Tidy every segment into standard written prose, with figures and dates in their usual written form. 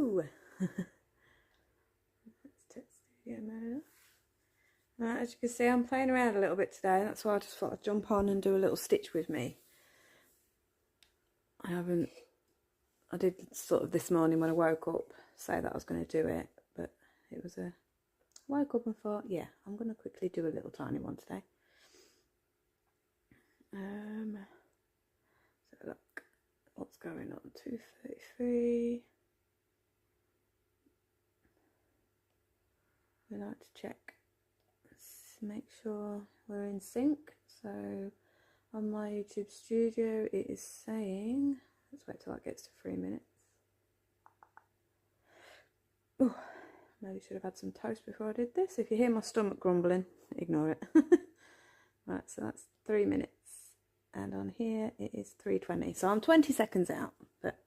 Hello! Let's take studio mode. Right, as you can see, I'm playing around a little bit today. That's why I just thought I'd jump on and do a little stitch with me. I did sort of this morning when I woke up say that I was going to do it, but it was I woke up and thought, yeah, I'm going to quickly do a little tiny one today. So look, what's going on? 233. We like to check, make sure we're in sync. So on my YouTube studio it is saying, let's wait till that gets to 3 minutes. Oh, maybe should have had some toast before I did this. If you hear my stomach grumbling, ignore it. Right, so that's 3 minutes, and on here it is 3:20. So I'm 20 seconds out, but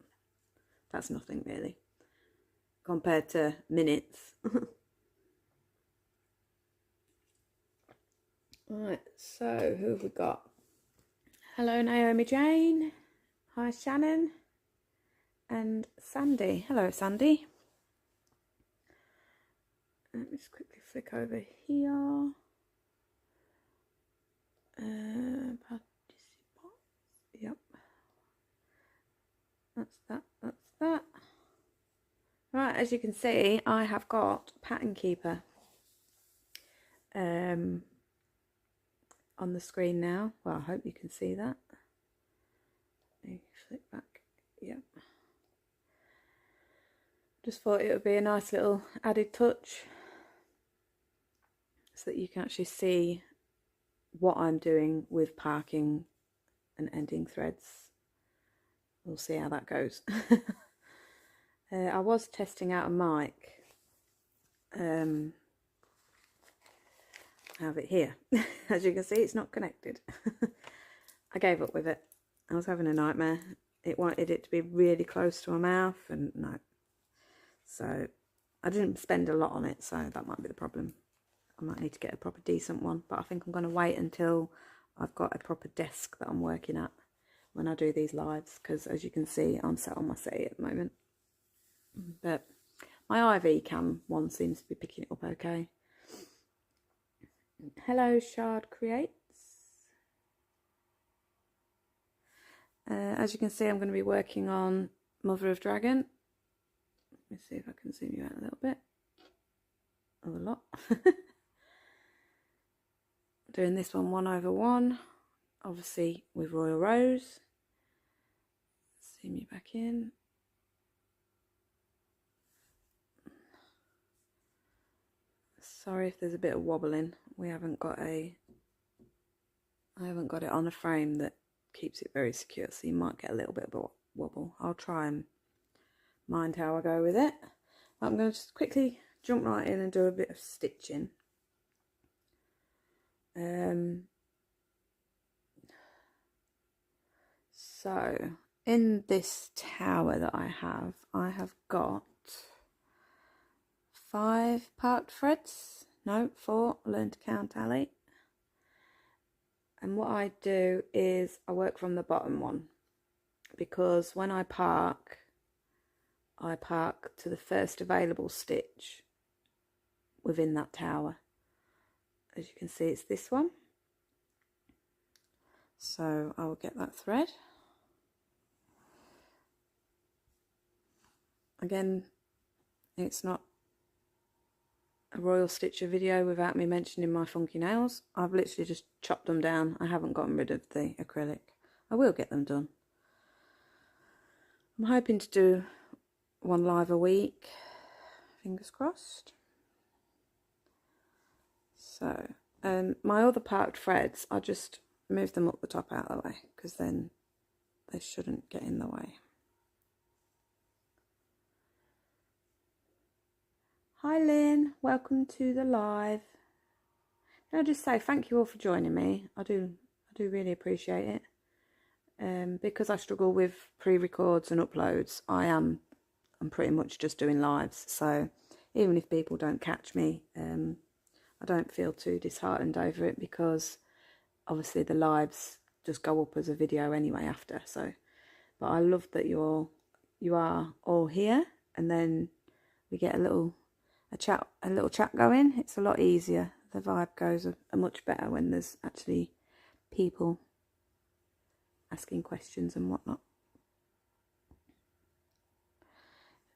that's nothing really compared to minutes. Right, so who have we got? Hello Naomi Jane, hi Shannon, and Sandy. Hello Sandy. Let me just quickly flick over here. Participants. Yep. That's that. Right, as you can see, I have got Pattern Keeper on the screen now. Well, I hope you can see that. Flick back. Yep. Just thought it would be a nice little added touch so that you can actually see what I'm doing with parking and ending threads. We'll see how that goes. I was testing out a mic. I have it here. As you can see, it's not connected. I gave up with it. I was having a nightmare. It wanted it to be really close to my mouth, and no. So I didn't spend a lot on it, so that might be the problem. I might need to get a proper decent one, but I think I'm going to wait until I've got a proper desk that I'm working at when I do these lives, because as you can see, I'm sat on my settee at the moment. But my IV cam one seems to be picking it up okay. Hello Shard Creates. As you can see, I'm going to be working on Mother of Dragon. Let me see if I can zoom you out a little bit. Oh, a lot. Doing this one 1/1, obviously with Royal Rose. Zoom you back in. Sorry if there's a bit of wobbling. I haven't got it on a frame that keeps it very secure, so you might get a little bit of a wobble. I'll try and mind how I go with it. I'm going to just quickly jump right in and do a bit of stitching. So in this tower that I have got 5 parked threads. No, 4. Learn to count, Ali. And what I do is I work from the bottom one, because when I park to the first available stitch within that tower. As you can see, it's this one. So I will get that thread. Again, it's not a Royal Stitcher video without me mentioning my funky nails. I've literally just chopped them down. I haven't gotten rid of the acrylic. I will get them done. I'm hoping to do one live a week. Fingers crossed. So, my other parked threads, I just move them up the top out of the way, because then they shouldn't get in the way. Hi Lynn, welcome to the live. Can I just say thank you all for joining me. I do really appreciate it. Because I struggle with pre-records and uploads, I'm pretty much just doing lives. So even if people don't catch me, I don't feel too disheartened over it, because obviously the lives just go up as a video anyway after. So, but I love that you are all here. and then we get a little chat going, it's a lot easier. The vibe goes a much better when there's actually people asking questions and whatnot.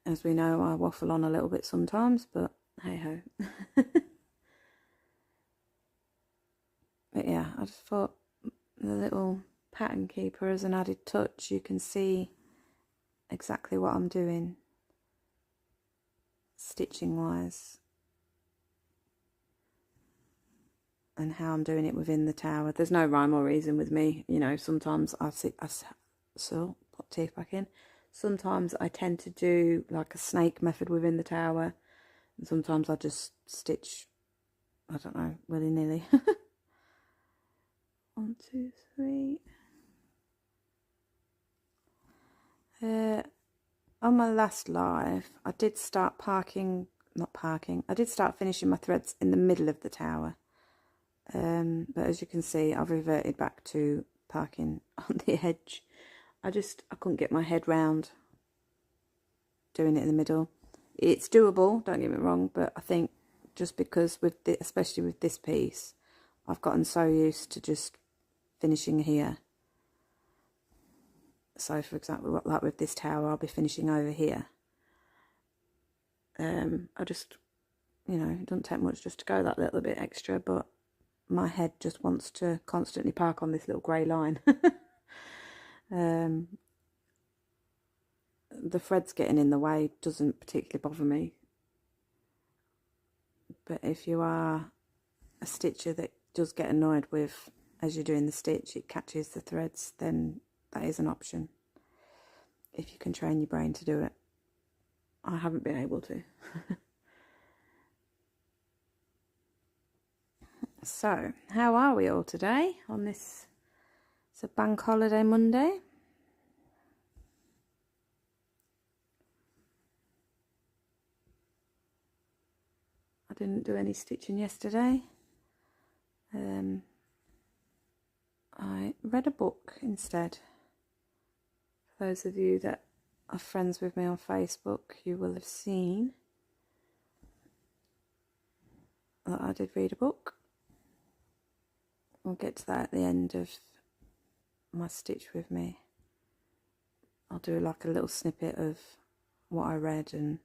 As we know, I waffle on a little bit sometimes, but hey ho. But yeah, I just thought the little pattern keeper as an added touch, you can see exactly what I'm doing stitching wise and how I'm doing it within the tower. There's no rhyme or reason with me, you know. Sometimes so put teeth back in. Sometimes I tend to do like a snake method within the tower, and sometimes I just stitch, I don't know, willy-nilly. 1, 2, 3. On my last live, I did start I did start finishing my threads in the middle of the tower. But as you can see, I've reverted back to parking on the edge. I couldn't get my head round doing it in the middle. It's doable, don't get me wrong, but I think just because especially with this piece, I've gotten so used to just finishing here. So for example, like with this tower, I'll be finishing over here. I just, you know, it doesn't take much just to go that little bit extra, but my head just wants to constantly park on this little grey line. The threads getting in the way doesn't particularly bother me. But if you are a stitcher that does get annoyed with, as you're doing the stitch, it catches the threads, then that is an option. If you can train your brain to do it. I haven't been able to. So, how are we all today on this? It's a bank holiday Monday. I didn't do any stitching yesterday. I read a book instead. For those of you that are friends with me on Facebook, you will have seen that I did read a book. We'll get to that at the end of my stitch with me. I'll do like a little snippet of what I read and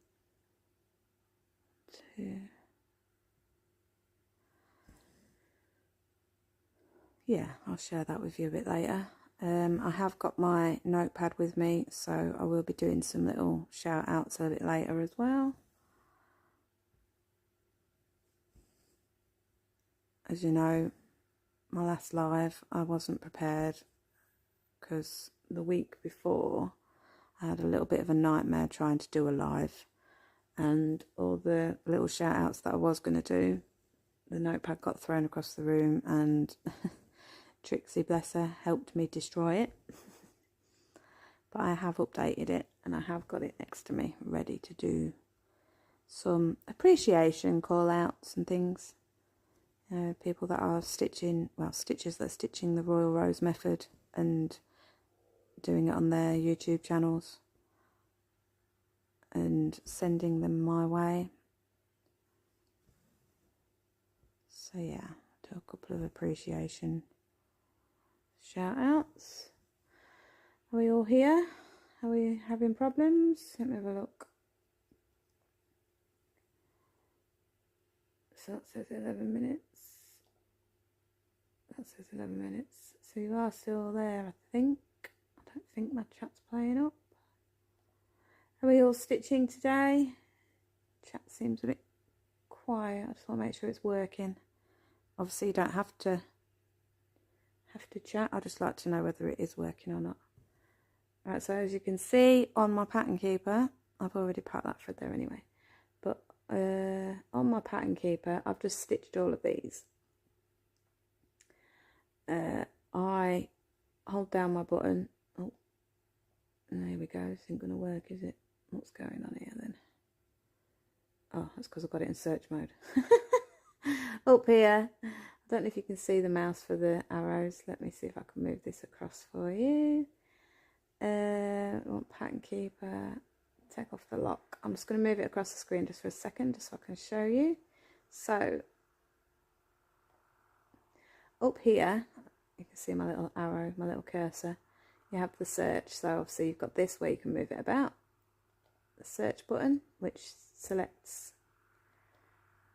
yeah, I'll share that with you a bit later. I have got my notepad with me, so I will be doing some little shout outs a bit later as well. As you know, my last live, I wasn't prepared because the week before I had a little bit of a nightmare trying to do a live, and all the little shout outs that I was going to do, the notepad got thrown across the room and Trixie, bless her, helped me destroy it. But I have updated it and I have got it next to me ready to do some appreciation call outs and things. People that are stitching, well, stitchers that are stitching the Royal Rose method and doing it on their YouTube channels and sending them my way. So yeah, do a couple of appreciation shout outs. Are we all here? Are we having problems? Let me have a look. So that says 11 minutes. That says 11 minutes. So you are still there, I think. I don't think my chat's playing up. Are we all stitching today? Chat seems a bit quiet. I just want to make sure it's working. Obviously you don't have to chat. I just like to know whether it is working or not. Right, so as you can see on my pattern keeper, I've already packed that thread there anyway. But on my pattern keeper, I've just stitched all of these. I hold down my button. Oh, there we go. This isn't going to work, is it? What's going on here then? Oh, that's because I've got it in search mode. Up here, I don't know if you can see the mouse for the arrows. Let me see if I can move this across for you. I want pattern keeper, take off the lock. I'm just going to move it across the screen just for a second, just so I can show you. So up here, you can see my little arrow, my little cursor. You have the search. So obviously you've got this where you can move it about. The search button, which selects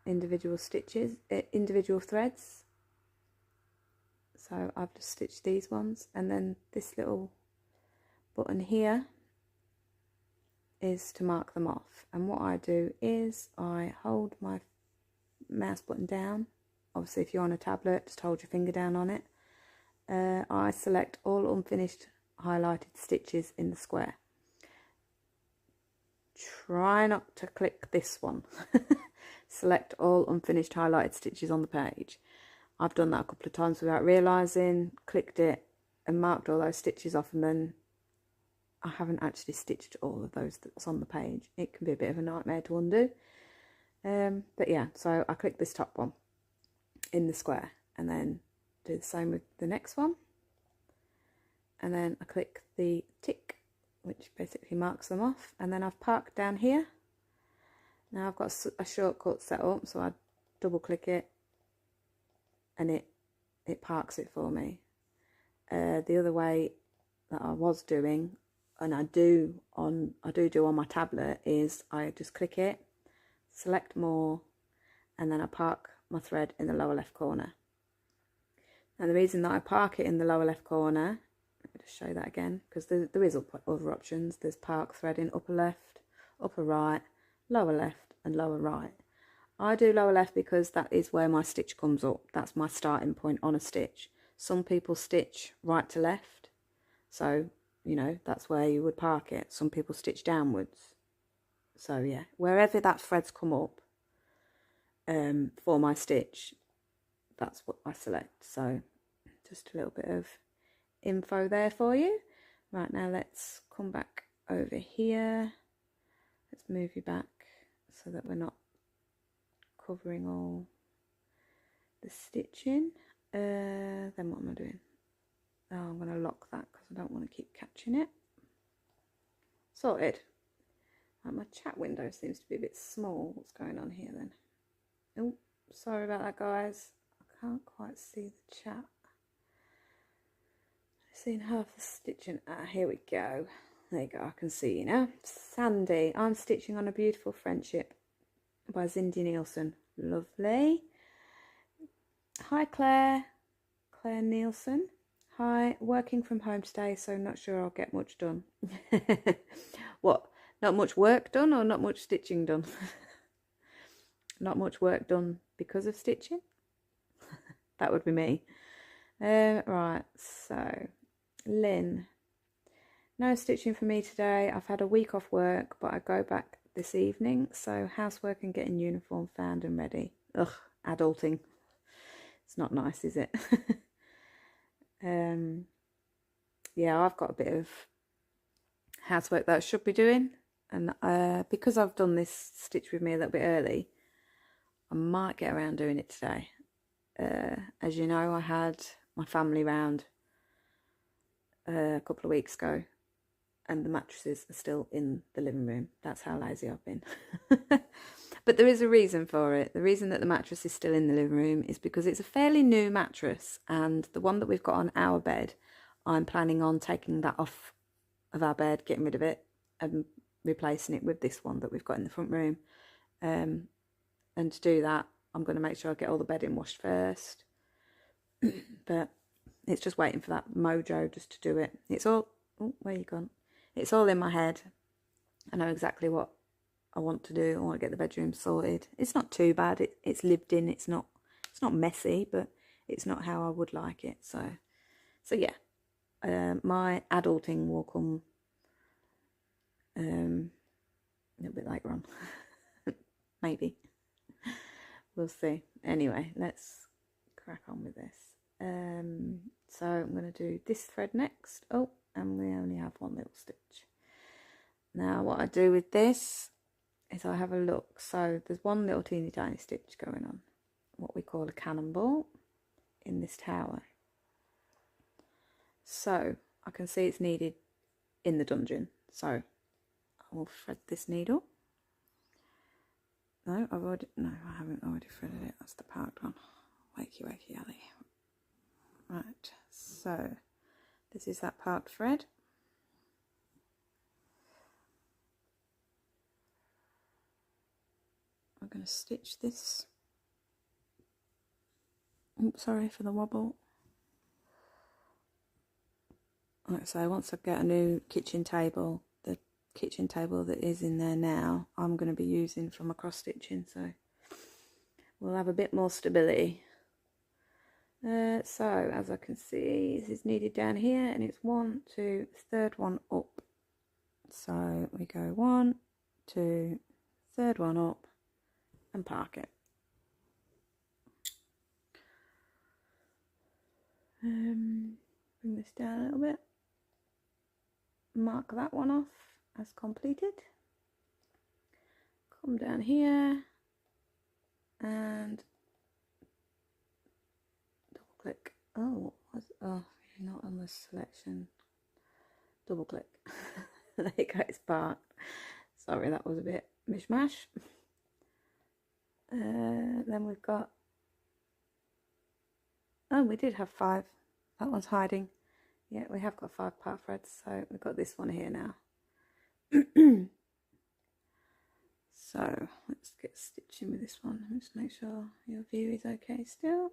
individual stitches, individual threads. So I've just stitched these ones, and then this little button here is to mark them off. And what I do is I hold my mouse button down. Obviously if you're on a tablet, just hold your finger down on it. I select all unfinished highlighted stitches in the square. Try not to click this one. Select all unfinished highlighted stitches on the page. I've done that a couple of times without realising, clicked it and marked all those stitches off, and then I haven't actually stitched all of those that's on the page. It can be a bit of a nightmare to undo. But yeah, so I click this top one in the square and then do the same with the next one. And then I click the tick, which basically marks them off. And then I've parked down here. Now I've got a shortcut set up, so I double click it and it parks it for me. The other way that I was doing, and I do on my tablet, is I just click it, select more, and then I park my thread in the lower left corner. And the reason that I park it in the lower left corner, let me just show that again, because there is other options. There's park thread in upper left, upper right, lower left and lower right. I do lower left because that is where my stitch comes up. That's my starting point on a stitch. Some people stitch right to left, so you know that's where you would park it. Some people stitch downwards. So yeah, wherever that thread's come up for my stitch, that's what I select. So just a little bit of info there for you. Right, now let's come back over here. Let's move you back so that we're not covering all the stitching. Then what am I doing? Oh, I'm going to lock that because I don't want to keep catching it. Sorted. Right, my chat window seems to be a bit small. What's going on here then? Oh, sorry about that, guys. I can't quite see the chat. I've seen half the stitching. Ah, here we go. There you go, I can see you now. Sandy, I'm stitching on a beautiful friendship by Cindy Nielsen. Lovely. Hi Claire. Claire Nielsen. Hi, working from home today, so not sure I'll get much done. What? Not much work done or not much stitching done? Not much work done because of stitching? That would be me. Right, so Lynn. No stitching for me today. I've had a week off work, but I go back this evening, so housework and getting uniform found and ready. Ugh, adulting. It's not nice, is it? Yeah, I've got a bit of housework that I should be doing, and because I've done this stitch with me a little bit early, I might get around doing it today. As you know, I had my family round a couple of weeks ago, and the mattresses are still in the living room. That's how lazy I've been. But there is a reason for it. The reason that the mattress is still in the living room is because it's a fairly new mattress, and the one that we've got on our bed, I'm planning on taking that off of our bed, getting rid of it and replacing it with this one that we've got in the front room. And to do that, I'm going to make sure I get all the bedding washed first. But it's just waiting for that mojo just to do it. It's all, oh, where you gone? It's all in my head. I know exactly what I want to do. I want to get the bedroom sorted. It's not too bad. It's lived in. It's not messy, but it's not how I would like it. So yeah. My adulting will come a little bit later on. Maybe. We'll see. Anyway, let's crack on with this. So I'm going to do this thread next. Oh, and we only have one little stitch. Now what I do with this is I have a look. So there's one little teeny tiny stitch going on, what we call a cannonball, in this tower. So I can see it's needed in the dungeon, so will thread this needle. No, I haven't already threaded it. That's the parked one. Wakey, wakey, Ali. Right, so this is that parked thread. I'm going to stitch this. Oops, sorry for the wobble. Right, so once I get a new kitchen table, the kitchen table that is in there now, I'm going to be using for my cross stitching, so we'll have a bit more stability. So as I can see, this is needed down here, and it's 1, 2, third one up. So we go 1, 2, third one up, and park it. Bring this down a little bit. Mark that one off as completed. Come down here and double click. Oh, not on the selection. Double click. There you go, it's parked. Sorry, that was a bit mishmash. Then we've got, oh, we did have 5. That one's hiding. Yeah, we have got 5 part threads, so we've got this one here now. So let's get stitching with this one. Just make sure your view is okay still.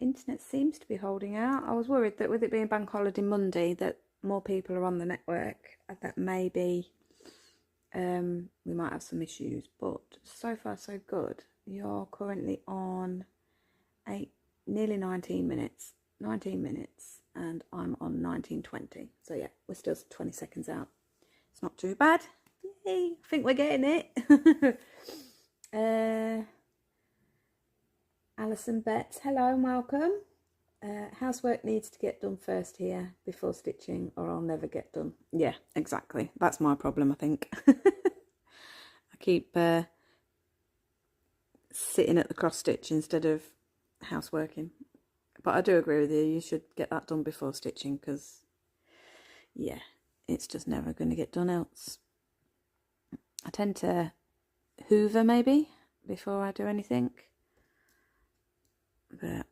Internet seems to be holding out. I was worried that with it being Bank Holiday Monday that more people are on the network, that maybe we might have some issues, but so far so good. You're currently on nearly 19 minutes, and I'm on 19:20. So yeah, we're still 20 seconds out. It's not too bad. Yay, I think we're getting it. Alison Betts, hello and welcome. Housework needs to get done first here before stitching, or I'll never get done. Yeah, exactly. That's my problem, I think. I keep sitting at the cross stitch instead of houseworking. But I do agree with you. You should get that done before stitching, because yeah, it's just never going to get done else. I tend to hoover maybe before I do anything, but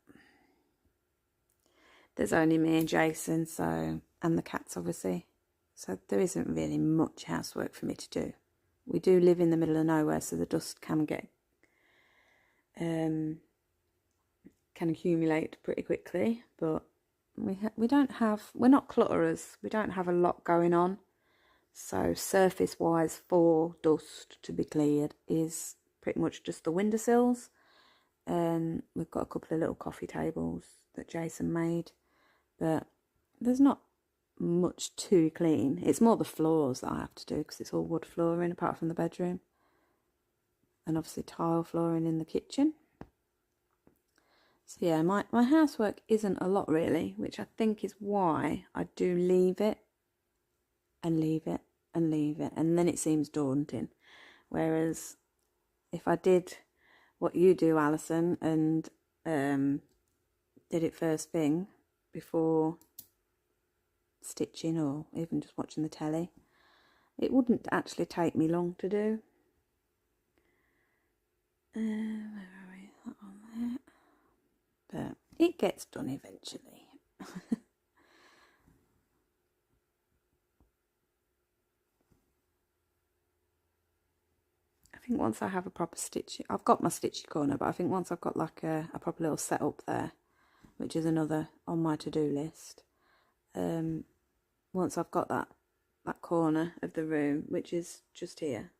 there's only me and Jason, so, and the cats obviously, so there isn't really much housework for me to do. We do live in the middle of nowhere, so the dust can get can accumulate pretty quickly, but we're not clutterers. We don't have a lot going on. So surface wise for dust to be cleared is pretty much just the windowsills. And we've got a couple of little coffee tables that Jason made, but there's not much to clean. It's more the floors that I have to do, because it's all wood flooring apart from the bedroom, and obviously tile flooring in the kitchen. So yeah, my housework isn't a lot really, which I think is why I do leave it and leave it and leave it, and then it seems daunting. Whereas if I did what you do, Alison, and did it first thing before stitching, or even just watching the telly, it wouldn't actually take me long to do. Where are we? That one there. But it gets done eventually. I think once I have a proper stitch, I've got my stitchy corner, but I think once I've got like a proper little setup there, which is another on my to-do list, once I've got that corner of the room, which is just here,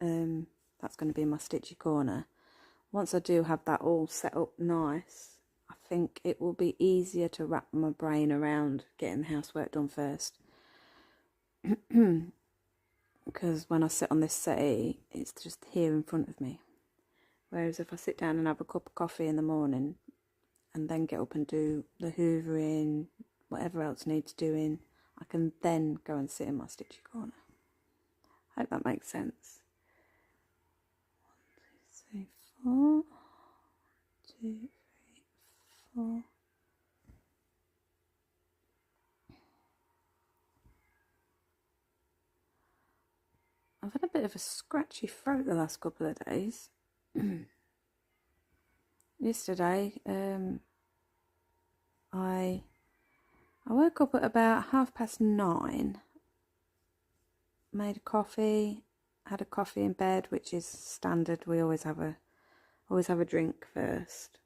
that's going to be my stitchy corner. Once I do have that all set up nice, I think it will be easier to wrap my brain around getting the housework done first. Because when I sit on this settee, it's just here in front of me. Whereas if I sit down and have a cup of coffee in the morning and then get up and do the hoovering, whatever else needs doing, I can then go and sit in my stitchy corner. I hope that makes sense. 1, 2, 3, 4. 1, 2, 3, 4. I've had a bit of a scratchy throat the last couple of days. Yesterday, I woke up at about 9:30, made a coffee, had a coffee in bed, which is standard. We always have a drink first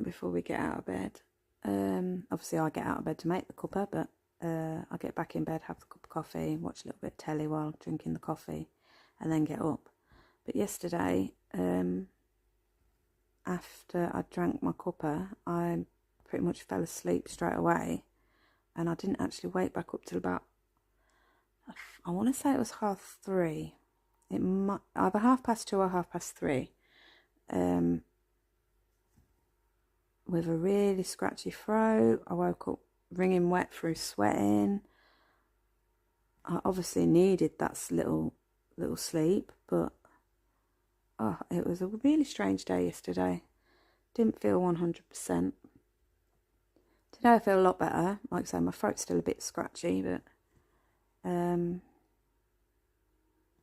before we get out of bed. Obviously I get out of bed to make the cuppa, but I get back in bed, have the cup of coffee, watch a little bit of telly while drinking the coffee, and then get up. But yesterday, after I drank my cuppa, I pretty much fell asleep straight away, and I didn't actually wake back up till about, I want to say it was 3:30. It might either 2:30 or 3:30. With a really scratchy throat. I woke up wringing wet through sweating. I obviously needed that little sleep, but it was a really strange day yesterday. Didn't feel 100%. Today I feel a lot better. Like I say, my throat's still a bit scratchy, but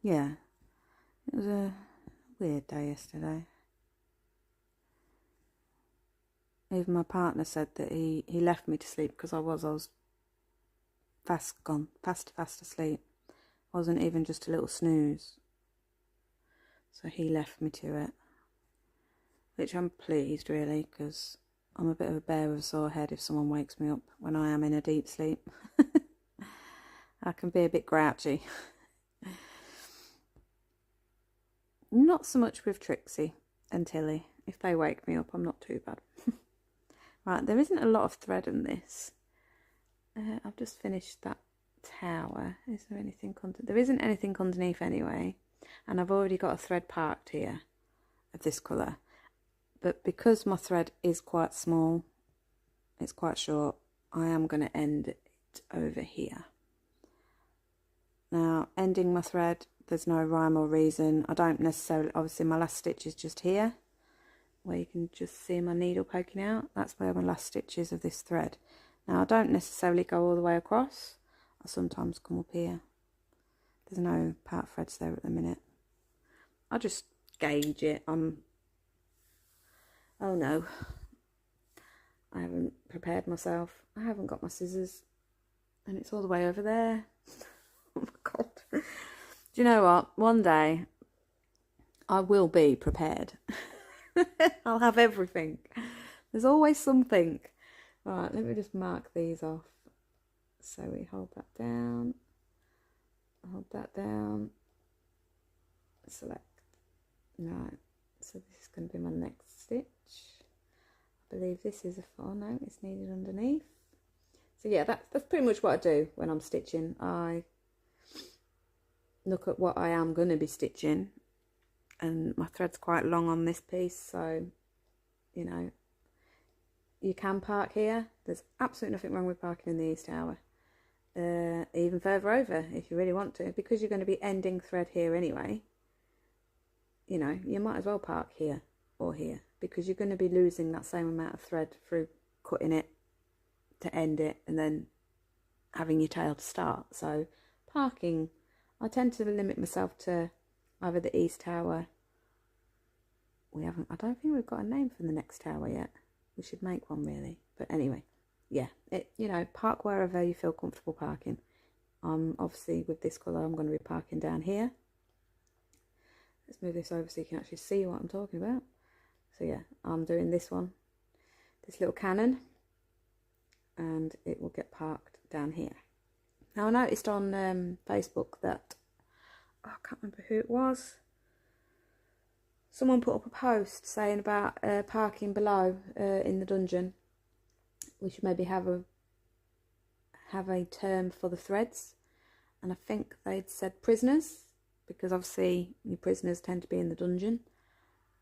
yeah, it was a weird day yesterday. Even my partner said that he left me to sleep because I was fast asleep. Wasn't even just a little snooze. So he left me to it, which I'm pleased really, because I'm a bit of a bear with a sore head if someone wakes me up when I am in a deep sleep. I can be a bit grouchy. Not so much with Trixie and Tilly. If they wake me up, I'm not too bad. Right, there isn't a lot of thread in this. I've just finished that tower. Is there anything underneath? There isn't anything underneath anyway. And I've already got a thread parked here of this colour. But because my thread is quite small, it's quite short, I am going to end it over here. Now, ending my thread, there's no rhyme or reason. I don't necessarily, obviously my last stitch is just here, where you can just see my needle poking out. That's where my last stitch is of this thread. Now I don't necessarily go all the way across. I sometimes come up here. There's no part threads there at the minute. I just gauge it. Oh no, I haven't prepared myself. I haven't got my scissors, and it's all the way over there. Oh my god. Do you know what? One day I will be prepared. I'll have everything. There's always something. Right, let me just mark these off. So we hold that down, select. Right, so this is going to be my next stitch. I believe this is no, it's needed underneath. So yeah, that's pretty much what I do when I'm stitching. I look at what I am going to be stitching, and my thread's quite long on this piece, so you know, you can park here. There's absolutely nothing wrong with parking in the east tower. Even further over if you really want to, because you're going to be ending thread here anyway. You know, you might as well park here or here, because you're going to be losing that same amount of thread through cutting it to end it and then having your tail to start. So parking, I tend to limit myself to either the east tower. I don't think we've got a name for the next tower yet. We should make one really. But anyway, yeah, you know, park wherever you feel comfortable parking. Obviously with this colour I'm going to be parking down here. Let's move this over so you can actually see what I'm talking about. So yeah, I'm doing this one, this little cannon, and it will get parked down here. Now I noticed on Facebook that, I can't remember who it was, someone put up a post saying about parking below in the dungeon. We should maybe have a term for the threads, and I think they'd said prisoners, because obviously your prisoners tend to be in the dungeon.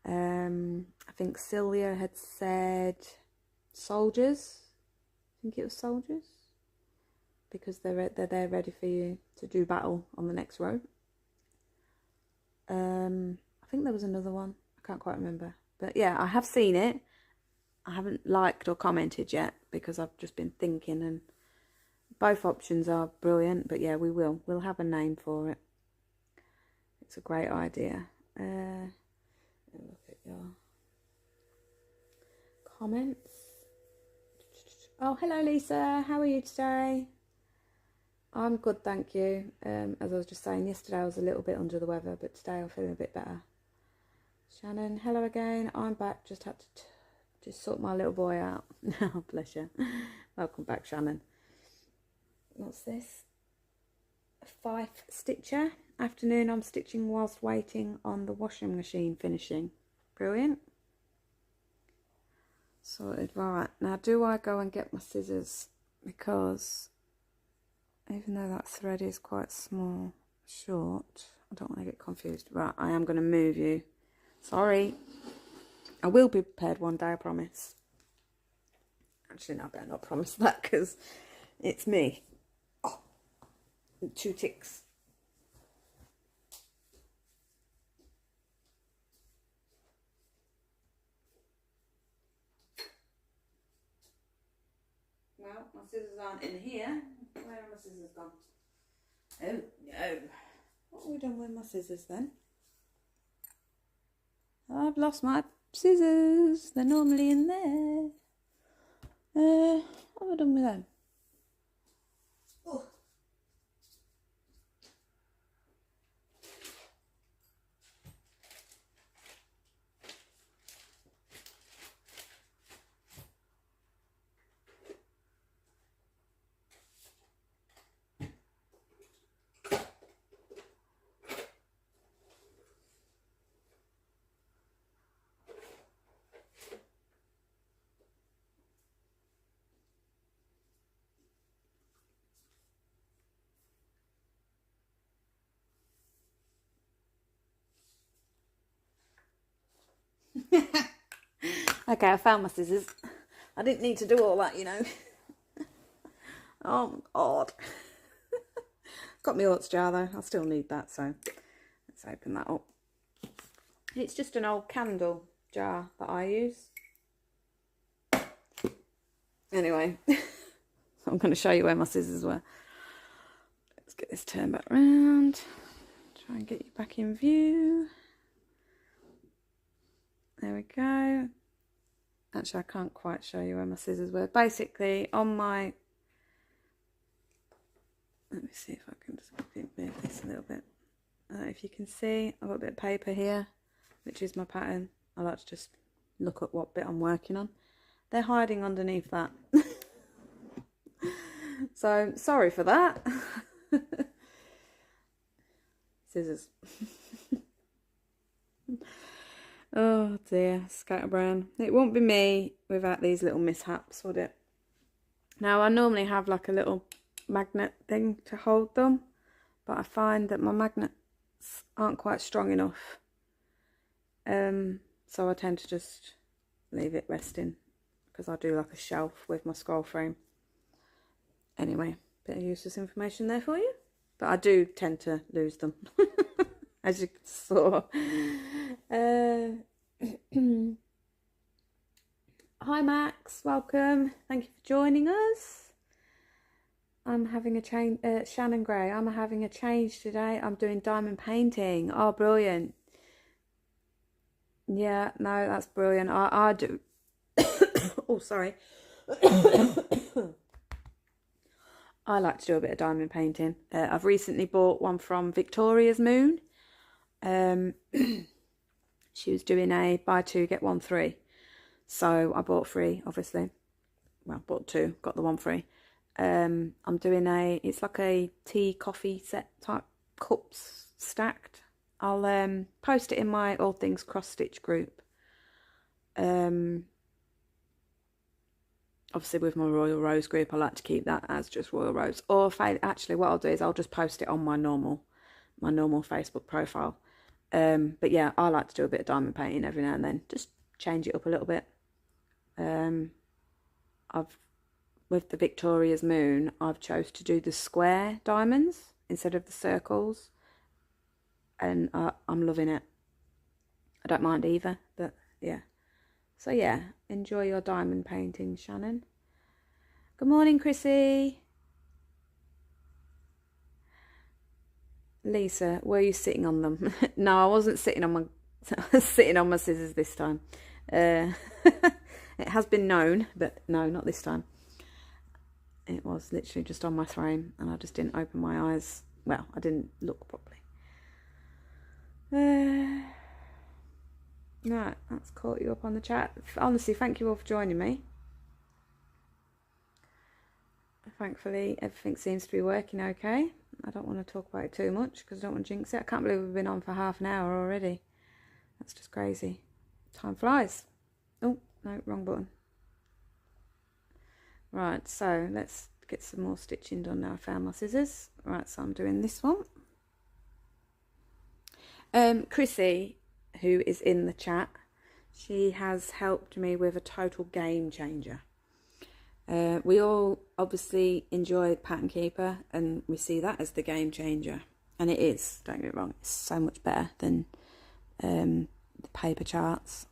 I think Sylvia had said soldiers. I think it was soldiers, because they're there ready for you to do battle on the next row. I think there was another one, I can't quite remember, but yeah, I have seen it. I haven't liked or commented yet because I've just been thinking, and both options are brilliant, but yeah, we'll have a name for it. it's a great idea. Look at your comments. Oh, hello Lisa, how are you today? I'm good, thank you. As I was just saying, yesterday I was a little bit under the weather, but today I'm feeling a bit better. Shannon, hello again. I'm back. Just had to just sort my little boy out. Oh, bless you. Welcome back, Shannon. What's this? A Fife stitcher. Afternoon, I'm stitching whilst waiting on the washing machine finishing. Brilliant. Sorted. Right, now do I go and get my scissors? Because even though that thread is quite small, short, I don't want to get confused. Right, I am going to move you. Sorry. I will be prepared one day, I promise. Actually, no, I better not promise that because it's me. Oh, 2 ticks. Well, my scissors aren't in here. Where are my scissors gone? Oh, no. What have we done with my scissors then? I've lost my scissors. They're normally in there. What have I done with them? Oh. Okay, I found my scissors. I didn't need to do all that, you know. Oh my god. Got my oats jar though. I still need that, so let's open that up. It's just an old candle jar that I use. Anyway, I'm going to show you where my scissors were. Let's get this turned back around. Try and get you back in view. There we go. Actually, I can't quite show you where my scissors were. Basically, on my... Let me see if I can just move this a little bit. If you can see, I've got a bit of paper here, which is my pattern. I like to just look at what bit I'm working on. They're hiding underneath that. So, sorry for that. Scissors. Oh dear, scatterbrain. It won't be me without these little mishaps, would it? Now, I normally have like a little magnet thing to hold them, but I find that my magnets aren't quite strong enough. So I tend to just leave it resting because I do like a shelf with my scroll frame. Anyway, bit of useless information there for you, but I do tend to lose them. As you saw. Hi Max, welcome. Thank you for joining us. I'm having a change. Shannon Gray, I'm having a change today. I'm doing diamond painting. Oh, brilliant. Yeah, no, that's brilliant. I do. Oh, sorry. I like to do a bit of diamond painting. I've recently bought one from Victoria's Moon. She was doing a buy 2 get 1 free, so I bought 3, obviously. Well, bought 2, got the 1 free. I'm doing it's like a tea coffee set type cups stacked. I'll post it in my All Things Cross Stitch group. Obviously with my Royal Rose group, I like to keep that as just Royal Rose. Or actually what I'll do is I'll just post it on my normal Facebook profile. But yeah, I like to do a bit of diamond painting every now and then, just change it up a little bit. With the Victoria's Moon, I've chose to do the square diamonds instead of the circles, and I'm loving it. I don't mind either, but yeah. So yeah, enjoy your diamond painting, Shannon. Good morning, Chrissy. Lisa, were you sitting on them? No, I wasn't sitting on my I was sitting on my scissors this time. It has been known, but no, not this time. It was literally just on my throne, and I just didn't open my eyes. Well, I didn't look properly. Right, that's caught you up on the chat. Honestly, thank you all for joining me. Thankfully, everything seems to be working okay. I don't want to talk about it too much because I don't want to jinx it. I can't believe we've been on for half an hour already. That's just crazy. Time flies. Oh, no, wrong button. Right, so let's get some more stitching done now. I found my scissors. Right, so I'm doing this one. Chrissy, who is in the chat, she has helped me with a total game changer. We all obviously enjoy Pattern Keeper, and we see that as the game changer, and it is, don't get me wrong, it's so much better than the paper charts.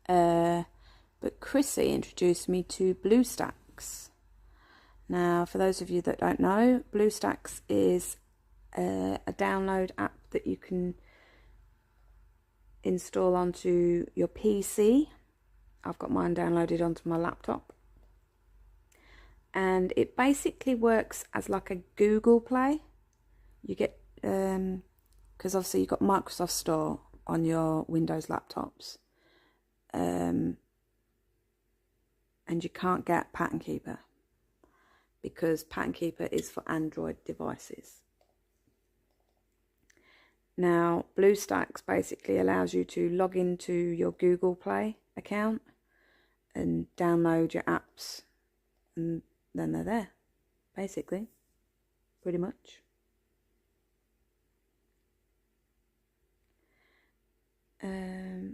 But Chrissy introduced me to BlueStacks. Now, for those of you that don't know, BlueStacks is a download app that you can install onto your PC. I've got mine downloaded onto my laptop. And it basically works as like a Google Play. You get, because obviously you've got Microsoft Store on your Windows laptops. And you can't get Pattern Keeper because Pattern Keeper is for Android devices. Now, BlueStacks basically allows you to log into your Google Play account and download your apps, and then they're there, basically, pretty much.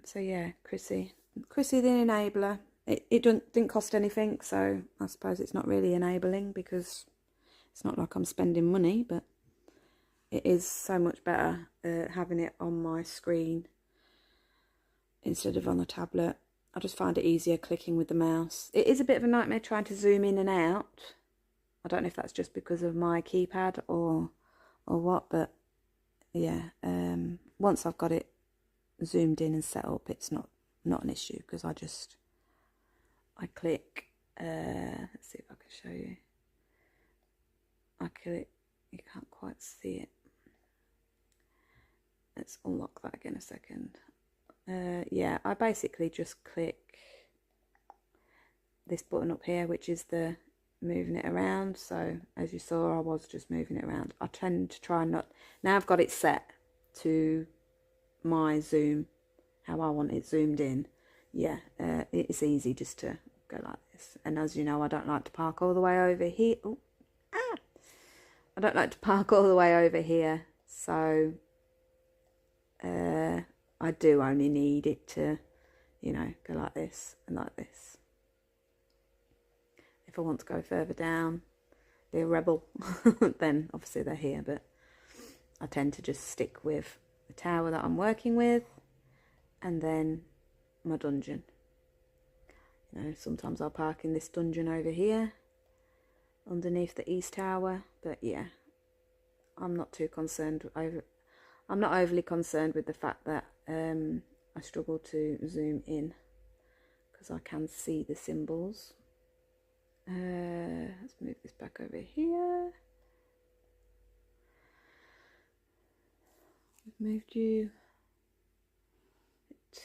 So yeah, Chrissy the enabler. It didn't cost anything, so I suppose it's not really enabling because it's not like I'm spending money, but it is so much better having it on my screen instead of on the tablet. I just find it easier clicking with the mouse. It is a bit of a nightmare trying to zoom in and out. I don't know if that's just because of my keypad or what, but yeah, once I've got it zoomed in and set up, it's not an issue because I click, let's see if I can show you. I click, you can't quite see it. Let's unlock that again a second. Yeah, I basically just click this button up here, which is the moving it around. So as you saw, I was just moving it around. I tend to try not, now I've got it set to my zoom, how I want it zoomed in. Yeah, it's easy just to go like this. And as you know, I don't like to park all the way over here. Oh, I don't like to park all the way over here, so I do only need it to, you know, go like this and like this. If I want to go further down, be a rebel, then obviously they're here, but I tend to just stick with the tower that I'm working with and then my dungeon. You know, sometimes I'll park in this dungeon over here underneath the east tower, but yeah, I'm not too concerned over, I'm not overly concerned with the fact that I struggle to zoom in because I can see the symbols. Let's move this back over here. We've moved you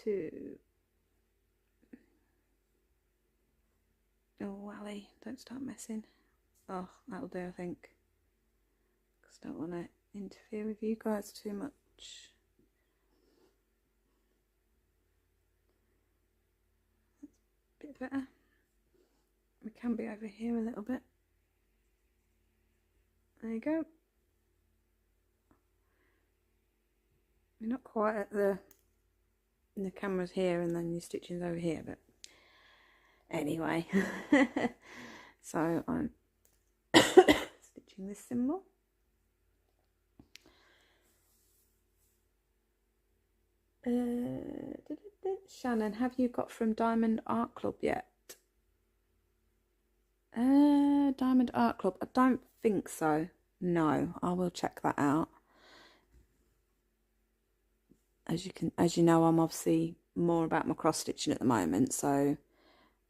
to, oh Wally, don't start messing. Oh, that'll do, I think, because I don't want to interfere with you guys too much. That's a bit better. We can be over here a little bit. There you go. You're not quite at the camera's here and then your stitching's over here, but anyway. So I'm stitching this symbol. Shannon, have you got from Diamond Art Club yet? Diamond Art Club, I don't think so. No, I will check that out. as you know, I'm obviously more about my cross stitching at the moment, so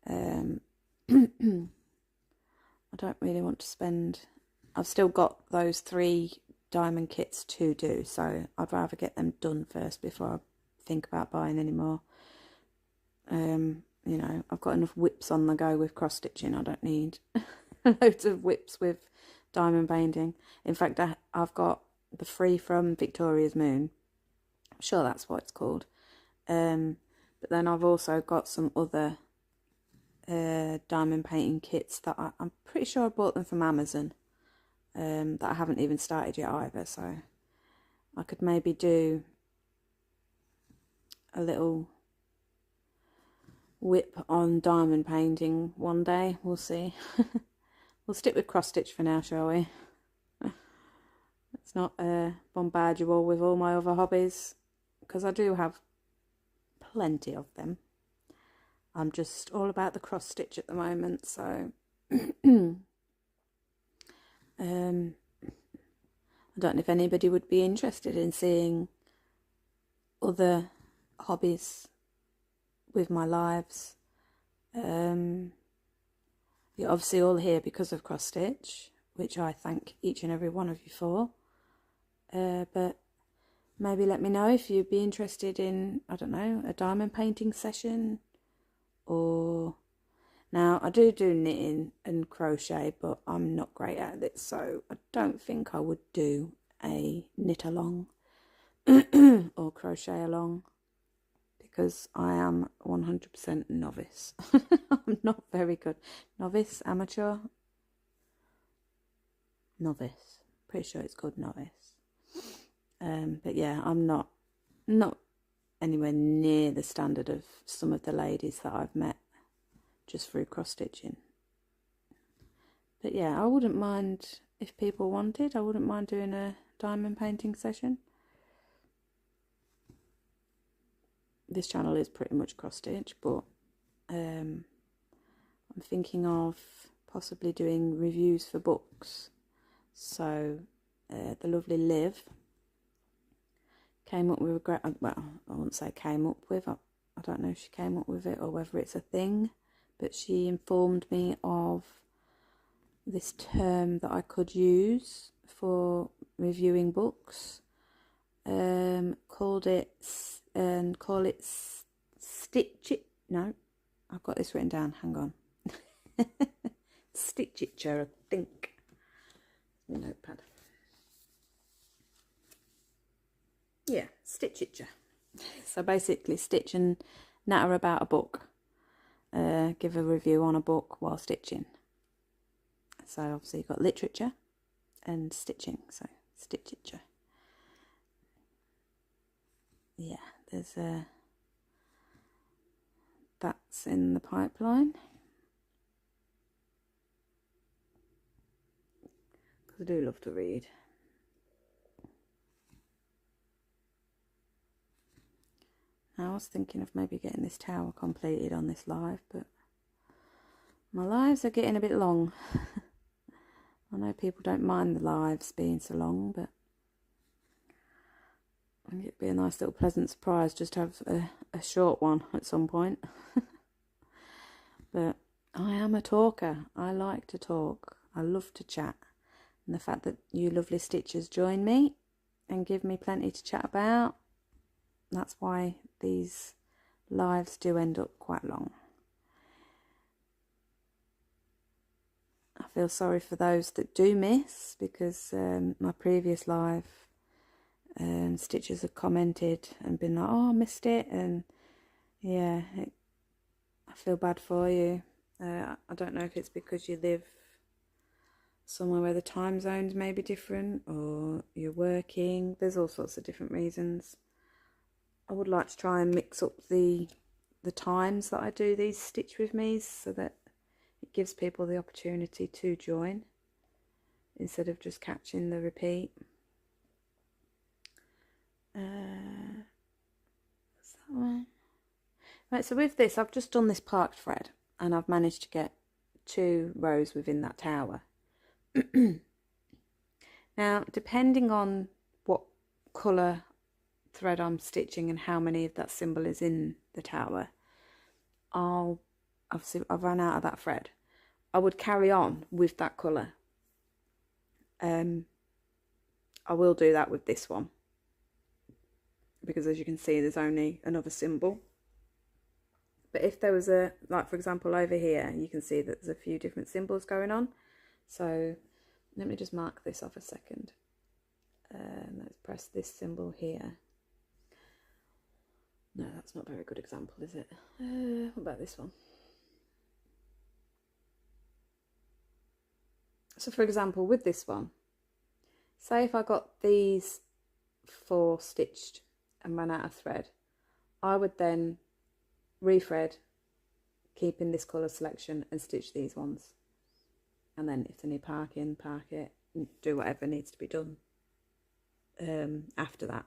I don't really want to spend. I've still got those 3 diamond kits to do, so I'd rather get them done first before I think about buying any more. You know, I've got enough whips on the go with cross stitching. I don't need loads of whips with diamond binding. In fact, I've got the 3 from Victoria's Moon. I'm sure that's what it's called. But then I've also got some other diamond painting kits that I'm pretty sure I bought them from Amazon, that I haven't even started yet either, so I could maybe do a little whip on diamond painting one day. We'll see. We'll stick with cross stitch for now, shall we? Let's not bombard you all with all my other hobbies, because I do have plenty of them. I'm just all about the cross stitch at the moment, so I don't know if anybody would be interested in seeing other hobbies with my lives. You're obviously all here because of cross stitch, which I thank each and every one of you for. But maybe let me know if you'd be interested in, I don't know, a diamond painting session. Or now I do knitting and crochet, but I'm not great at it, so I don't think I would do a knit along or crochet along, because I am 100% novice. I'm not very good. Novice, amateur, novice. Pretty sure it's called novice. But yeah, I'm not anywhere near the standard of some of the ladies that I've met just through cross stitching. But yeah, I wouldn't mind, if people wanted, I wouldn't mind doing a diamond painting session. This channel is pretty much cross stitch, but I'm thinking of possibly doing reviews for books. So the lovely Liv came up with a great, well, I wouldn't say came up with, I don't know if she came up with it or whether it's a thing, but she informed me of this term that I could use for reviewing books. Call it stitch. No, I've got this written down. Hang on. Stitchiture, I think. Notepad. Yeah, stitchiture. So basically, stitch and natter about a book. Give a review on a book while stitching. So obviously you've got literature and stitching. So stitchiture. Yeah, there's that's in the pipeline. Because I do love to read. I was thinking of maybe getting this tower completed on this live, but my lives are getting a bit long. I know people don't mind the lives being so long, but I think it'd be a nice little pleasant surprise just to have a short one at some point. But I am a talker. I like to talk. I love to chat. And the fact that you lovely stitchers join me and give me plenty to chat about, that's why these lives do end up quite long. I feel sorry for those that do miss, because my previous live stitchers have commented and been like, oh, I missed it, and yeah, I feel bad for you. I don't know if it's because you live somewhere where the time zones may be different, or you're working. There's all sorts of different reasons. I would like to try and mix up the times that I do these stitch with me's, so that it gives people the opportunity to join instead of just catching the repeat. What's that one? Right, so with this, I've just done this parked thread, and I've managed to get 2 rows within that tower. Now, depending on what colour thread I'm stitching and how many of that symbol is in the tower, I've run out of that thread. I would carry on with that colour. I will do that with this one, because as you can see there's only another symbol. But if there was a, like for example over here, you can see that there's a few different symbols going on. So let me just mark this off a second. Let's press this symbol here. No, that's not a very good example, is it? What about this one? So for example, with this one, say if I got these 4 stitched and ran out of thread, I would then rethread, keep in this colour selection and stitch these ones. And then if they need parking, park it, and do whatever needs to be done after that.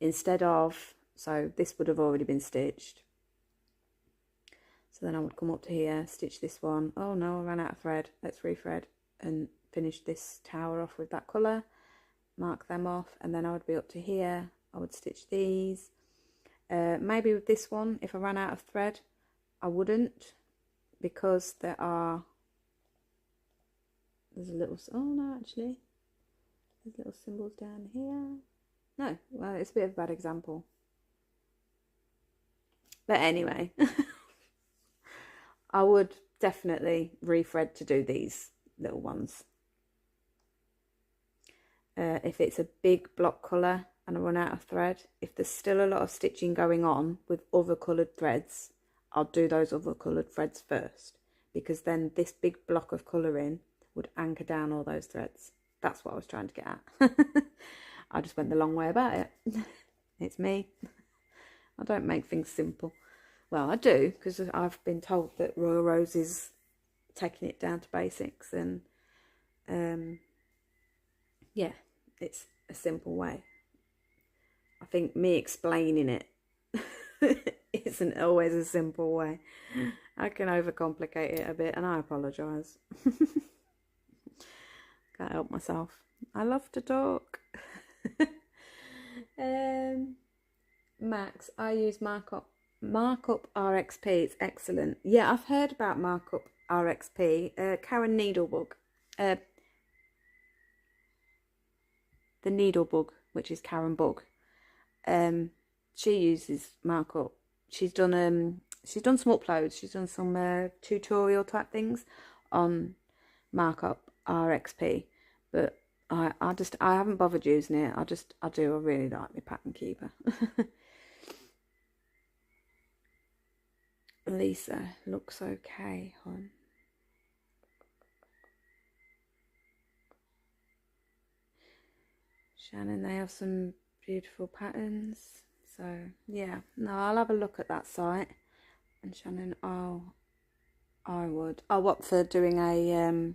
Instead of, so this would have already been stitched. So then I would come up to here, stitch this one. Oh no, I ran out of thread. Let's rethread and finish this tower off with that colour. Mark them off, and then I would be up to here. I would stitch these. Maybe with this one, if I ran out of thread, I wouldn't, because there's a little, oh no, actually, there's little symbols down here. No, well, it's a bit of a bad example. But anyway, I would definitely rethread to do these little ones. If it's a big block colour and I run out of thread, if there's still a lot of stitching going on with other coloured threads, I'll do those other coloured threads first, because then this big block of colouring would anchor down all those threads. That's what I was trying to get at. I just went the long way about it. It's me. I don't make things simple. Well, I do, because I've been told that Royal Rose is taking it down to basics, and yeah, it's a simple way. I think me explaining it isn't always a simple way. I can overcomplicate it a bit, and I apologise. Can't help myself. I love to talk. Max, I use Markup RXP. It's excellent. Yeah, I've heard about Markup RXP. Karen Needlebug. The Needlebug, which is Karen Bug. She uses Markup. She's done some uploads. She's done some tutorial type things on Markup RXP, but I haven't bothered using it. I really like my pattern keeper. Lisa, looks okay, hon. Shannon, they have some beautiful patterns. So yeah, no, I'll have a look at that site. And Shannon, I would. Oh, what, for doing a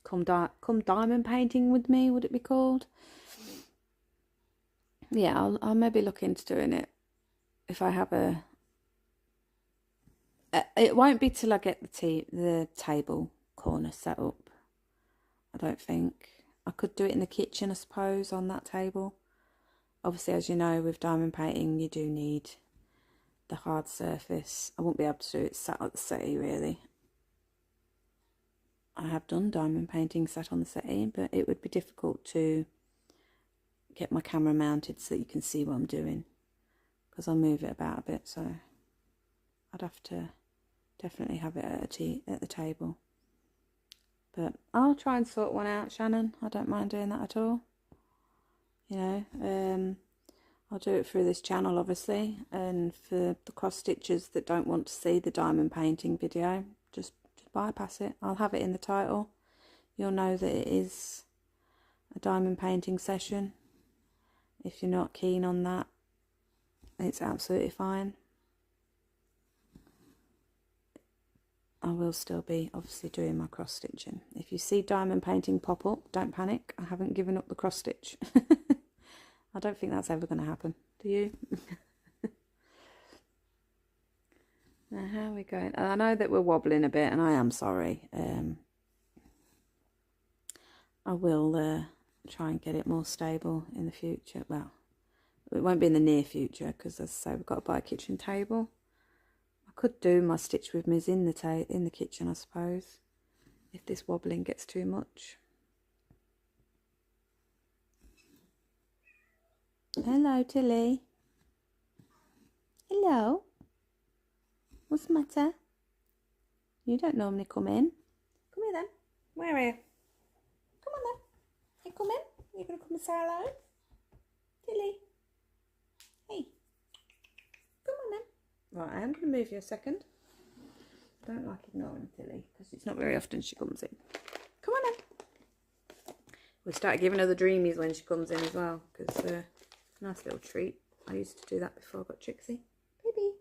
come diamond painting with me, would it be called? Yeah, I'll maybe look into doing it if I have a. It won't be till I get the table corner set up. I don't think. I could do it in the kitchen, I suppose, on that table. Obviously, as you know, with diamond painting, you do need the hard surface. I won't be able to do it sat at the settee, really. I have done diamond painting sat on the settee, but it would be difficult to get my camera mounted so that you can see what I'm doing, because I'll move it about a bit, so I'd have to definitely have it at the table. But I'll try and sort one out, Shannon. I don't mind doing that at all. You know, I'll do it through this channel, obviously, and for the cross stitchers that don't want to see the diamond painting video, just bypass it. I'll have it in the title. You'll know that it is a diamond painting session. If you're not keen on that, it's absolutely fine. I will still be obviously doing my cross stitching. If you see diamond painting pop up, don't panic. I haven't given up the cross stitch. I don't think that's ever going to happen. Do you? Now, how are we going? I know that we're wobbling a bit, and I am sorry. I will try and get it more stable in the future. Well, it won't be in the near future because, as I say, we've got to buy a kitchen table. I could do my stitch with Ms in the kitchen, I suppose, if this wobbling gets too much. Hello, Tilly. Hello. What's the matter? You don't normally come in. Come here then. Where are you? Come on then. You come in. You're going to come and say hello? Tilly. Hey. Come on then. Right, I am going to move you a second. I don't like ignoring Tilly because it's not very often she comes in. Come on then. We started giving her the dreamies when she comes in as well because nice little treat. I used to do that before I got Trixie. Baby.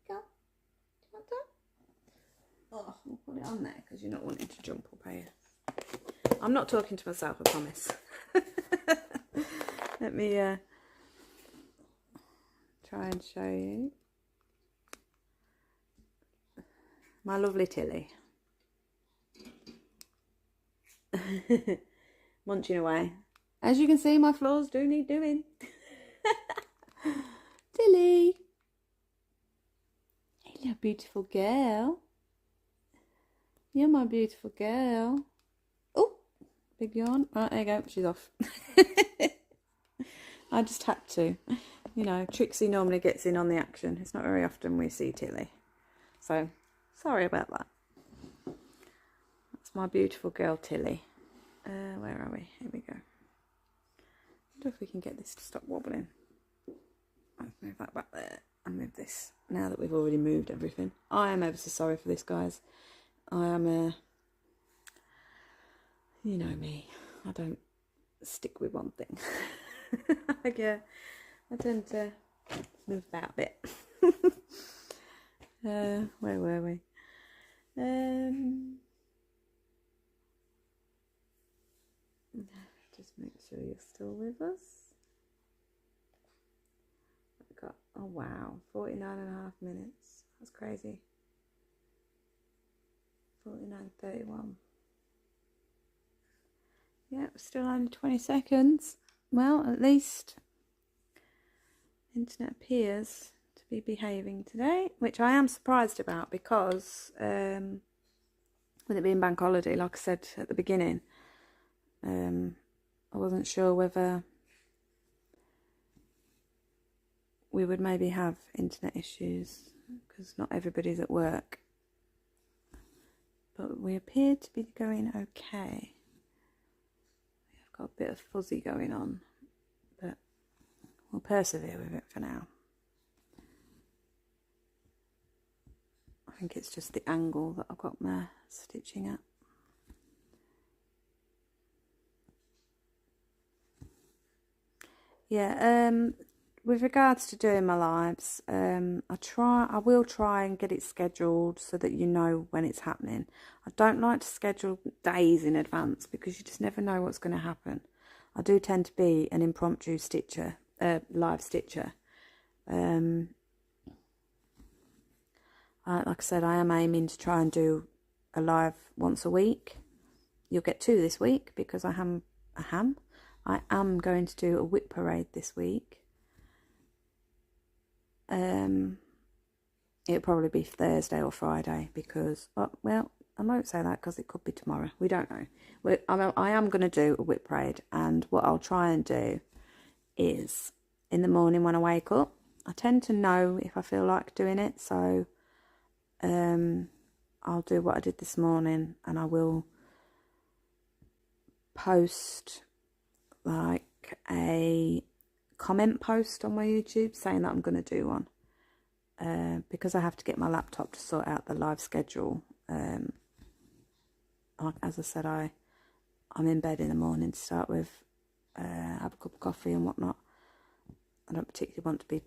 Go. Do you want that? Oh, we'll put it on there because you're not wanting to jump up, are you? I'm not talking to myself, I promise. Let me try and show you. My lovely Tilly. Munching away. As you can see, my floors do need doing. Tilly. Hello, beautiful girl. You're my beautiful girl. Oh, big yawn. Right, there you go. She's off. I just had to. You know, Trixie normally gets in on the action. It's not very often we see Tilly. So, sorry about that. That's my beautiful girl, Tilly. Where are we? Here we go. I wonder if we can get this to stop wobbling. I'll move that back there and move this now that we've already moved everything. I am ever so sorry for this, guys. I am you know me, I don't stick with one thing. Yeah, I tend to move about a bit. Where were we? Just make sure you're still with us. I've got, oh wow, 49.5 minutes. That's crazy. 49:31. Yeah, still only 20 seconds. Well, at least internet appears to be behaving today, which I am surprised about because with it being bank holiday, like I said at the beginning, I wasn't sure whether we would maybe have internet issues because not everybody's at work. But we appear to be going okay. We've got a bit of fuzzy going on, but we'll persevere with it for now. I think it's just the angle that I've got my stitching at. Yeah, with regards to doing my lives, I will try and get it scheduled so that you know when it's happening. I don't like to schedule days in advance because you just never know what's going to happen. I do tend to be an impromptu stitcher, live stitcher. Like I said, I am aiming to try and do a live once a week. You'll get 2 this week because I am going to do a whip parade this week. It'll probably be Thursday or Friday because, well, I won't say that because it could be tomorrow. We don't know. I am going to do a whip parade, and what I'll try and do is in the morning when I wake up, I tend to know if I feel like doing it, so I'll do what I did this morning, and I will post like a comment post on my YouTube saying that I'm going to do one because I have to get my laptop to sort out the live schedule. As I said, I'm in bed in the morning to start with, have a cup of coffee and whatnot. I don't particularly want to be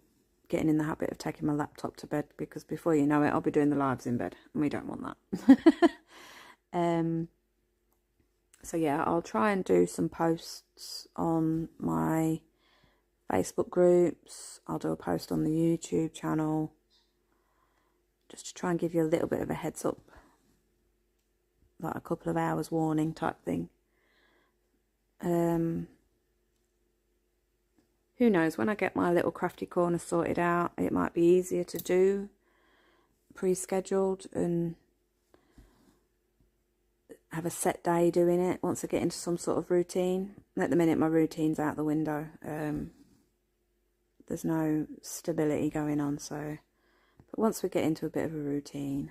getting in the habit of taking my laptop to bed because before you know it, I'll be doing the lives in bed, and we don't want that. So yeah, I'll try and do some posts on my Facebook groups. I'll do a post on the YouTube channel just to try and give you a little bit of a heads up, like a couple of hours warning type thing. Who knows, when I get my little crafty corner sorted out, it might be easier to do pre-scheduled and have a set day doing it once I get into some sort of routine. At the minute, my routine's out the window. There's no stability going on, so... But once we get into a bit of a routine,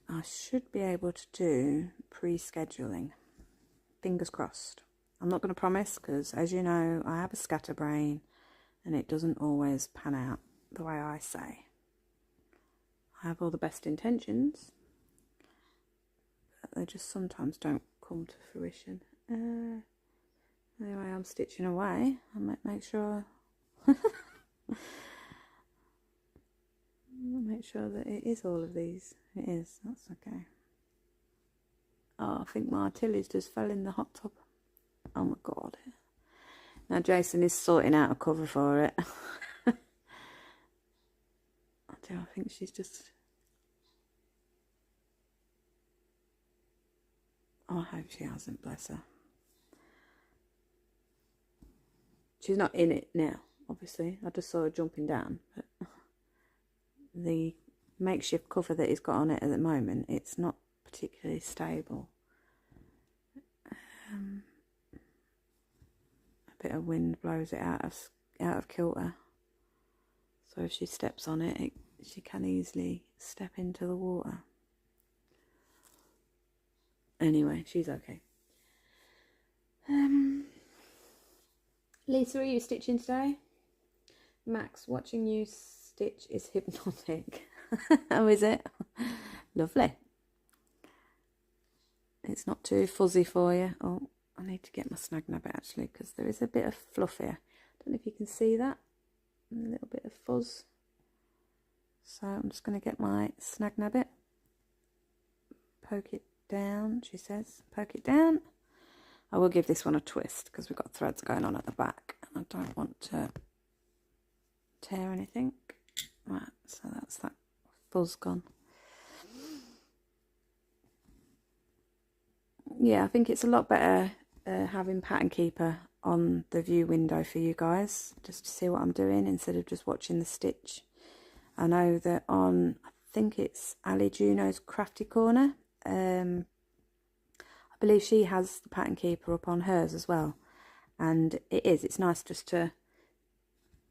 I should be able to do pre-scheduling. Fingers crossed. I'm not going to promise, because as you know, I have a scatterbrain and it doesn't always pan out the way I say. I have all the best intentions, but they just sometimes don't come to fruition. Anyway, I'm stitching away. I might make sure make sure that it is all of these. It is. That's okay. Oh, I think my Tilly's just fell in the hot tub. Oh my god. Now Jason is sorting out a cover for it. I think she's just... Oh, I hope she hasn't, bless her. She's not in it now, obviously. I just saw her jumping down. But the makeshift cover that he's got on it at the moment, it's not particularly stable. A bit of wind blows it out of kilter. So if she steps on it, she can easily step into the water. Anyway, she's okay. Lisa, are you stitching today? Max, watching you stitch is hypnotic. Oh, is it? Lovely. It's not too fuzzy for you. Oh, I need to get my snag nabbit actually, because there is a bit of fluff here. I don't know if you can see that. A little bit of fuzz. So I'm just going to get my snag nabbit. Poke it down, she says. Poke it down. I will give this one a twist because we've got threads going on at the back. I don't want to tear anything. Right, so that's that fuzz gone. Yeah, I think it's a lot better having Pattern Keeper on the view window for you guys, just to see what I'm doing instead of just watching the stitch. I know that on, I think it's Ali Juno's Crafty Corner, I believe she has the Pattern Keeper up on hers as well, and it's nice just to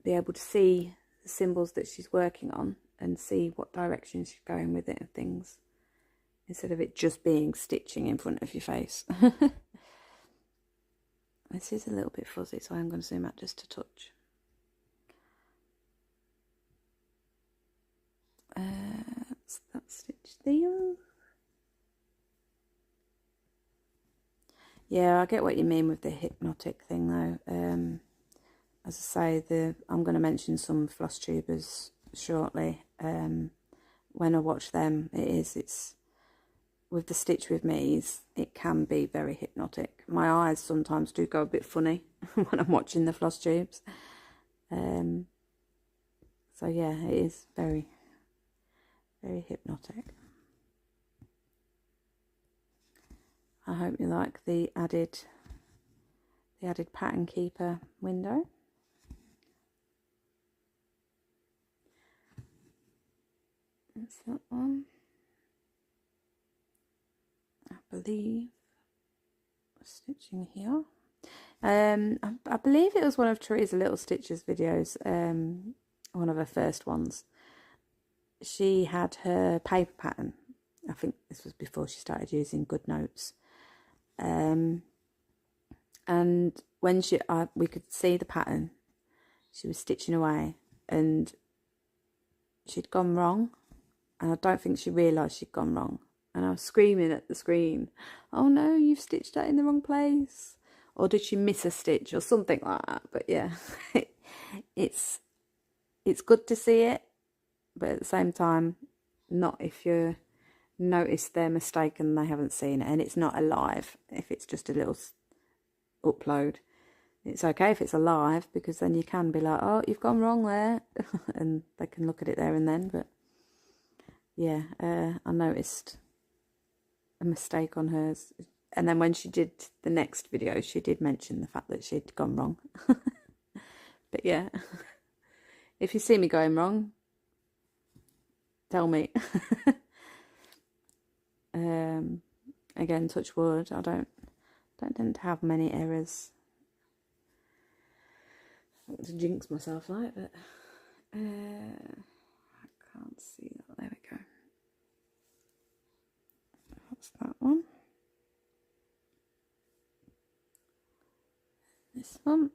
be able to see the symbols that she's working on and see what direction she's going with it and things, instead of it just being stitching in front of your face. This is a little bit fuzzy, so I'm going to zoom out just a touch. That's that stitch there. Yeah, I get what you mean with the hypnotic thing though. As I say, I'm going to mention some floss tubers shortly. When I watch them, it's with the Stitch With Me's, it can be very hypnotic. My eyes sometimes do go a bit funny when I'm watching the floss tubes. So yeah, it is very, very hypnotic. I hope you like the added Pattern Keeper window. That's that one. I believe stitching here. I believe it was one of Teresa Little Stitches videos, one of her first ones. She had her paper pattern. I think this was before she started using Good Notes. And when we could see the pattern, she was stitching away and she'd gone wrong, and I don't think she realised she'd gone wrong, and I was screaming at the screen, oh no, you've stitched that in the wrong place, or did she miss a stitch or something like that. But yeah, it's good to see it, but at the same time, not if you notice their mistake and they haven't seen it, and it's not alive. If it's just a little upload, it's okay if it's alive, because then you can be like, oh, you've gone wrong there, and they can look at it there and then. But yeah, I noticed a mistake on hers. And then when she did the next video, she did mention the fact that she'd gone wrong. But yeah, if you see me going wrong, tell me. Again, touch wood, I don't tend to have many errors. I want to jinx myself like, but I can't see that. There we go. That's that one. This one.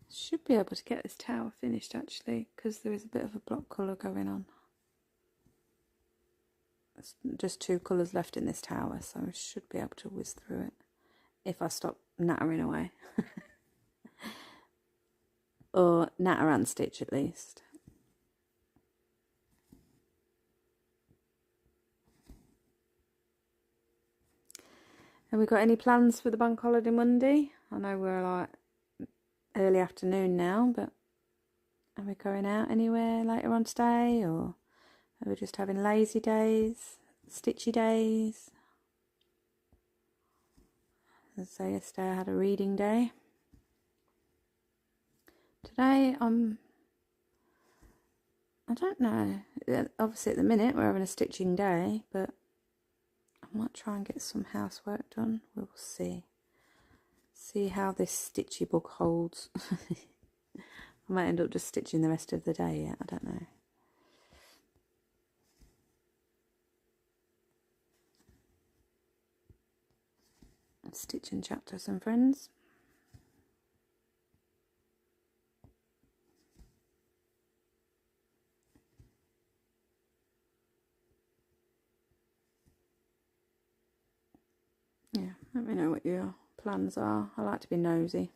Should be able to get this tower finished actually, because there is a bit of a block colour going on. There's just 2 colours left in this tower, so I should be able to whiz through it if I stop nattering away. Or natter and stitch at least. Have we got any plans for the bank holiday Monday? I know we're like early afternoon now, but are we going out anywhere later on today, or are we just having lazy days, stitchy days? As I say, yesterday I had a reading day. Today I don't know, obviously at the minute we're having a stitching day, but I might try and get some housework done. We'll see. See how this stitchy book holds. I might end up just stitching the rest of the day yet, I don't know. Stitching chapter, some friends. Yeah, let me know what your plans are. I like to be nosy.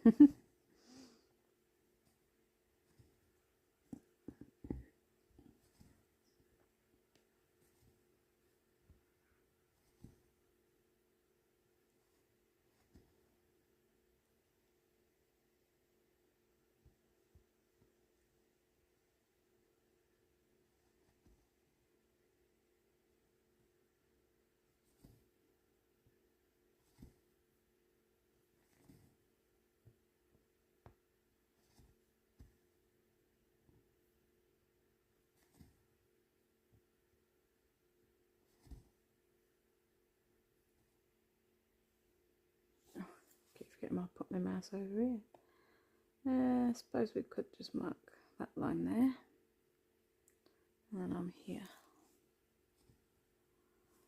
Keep forgetting I'll put my mouse over here. I suppose we could just mark that line there. And then I'm here.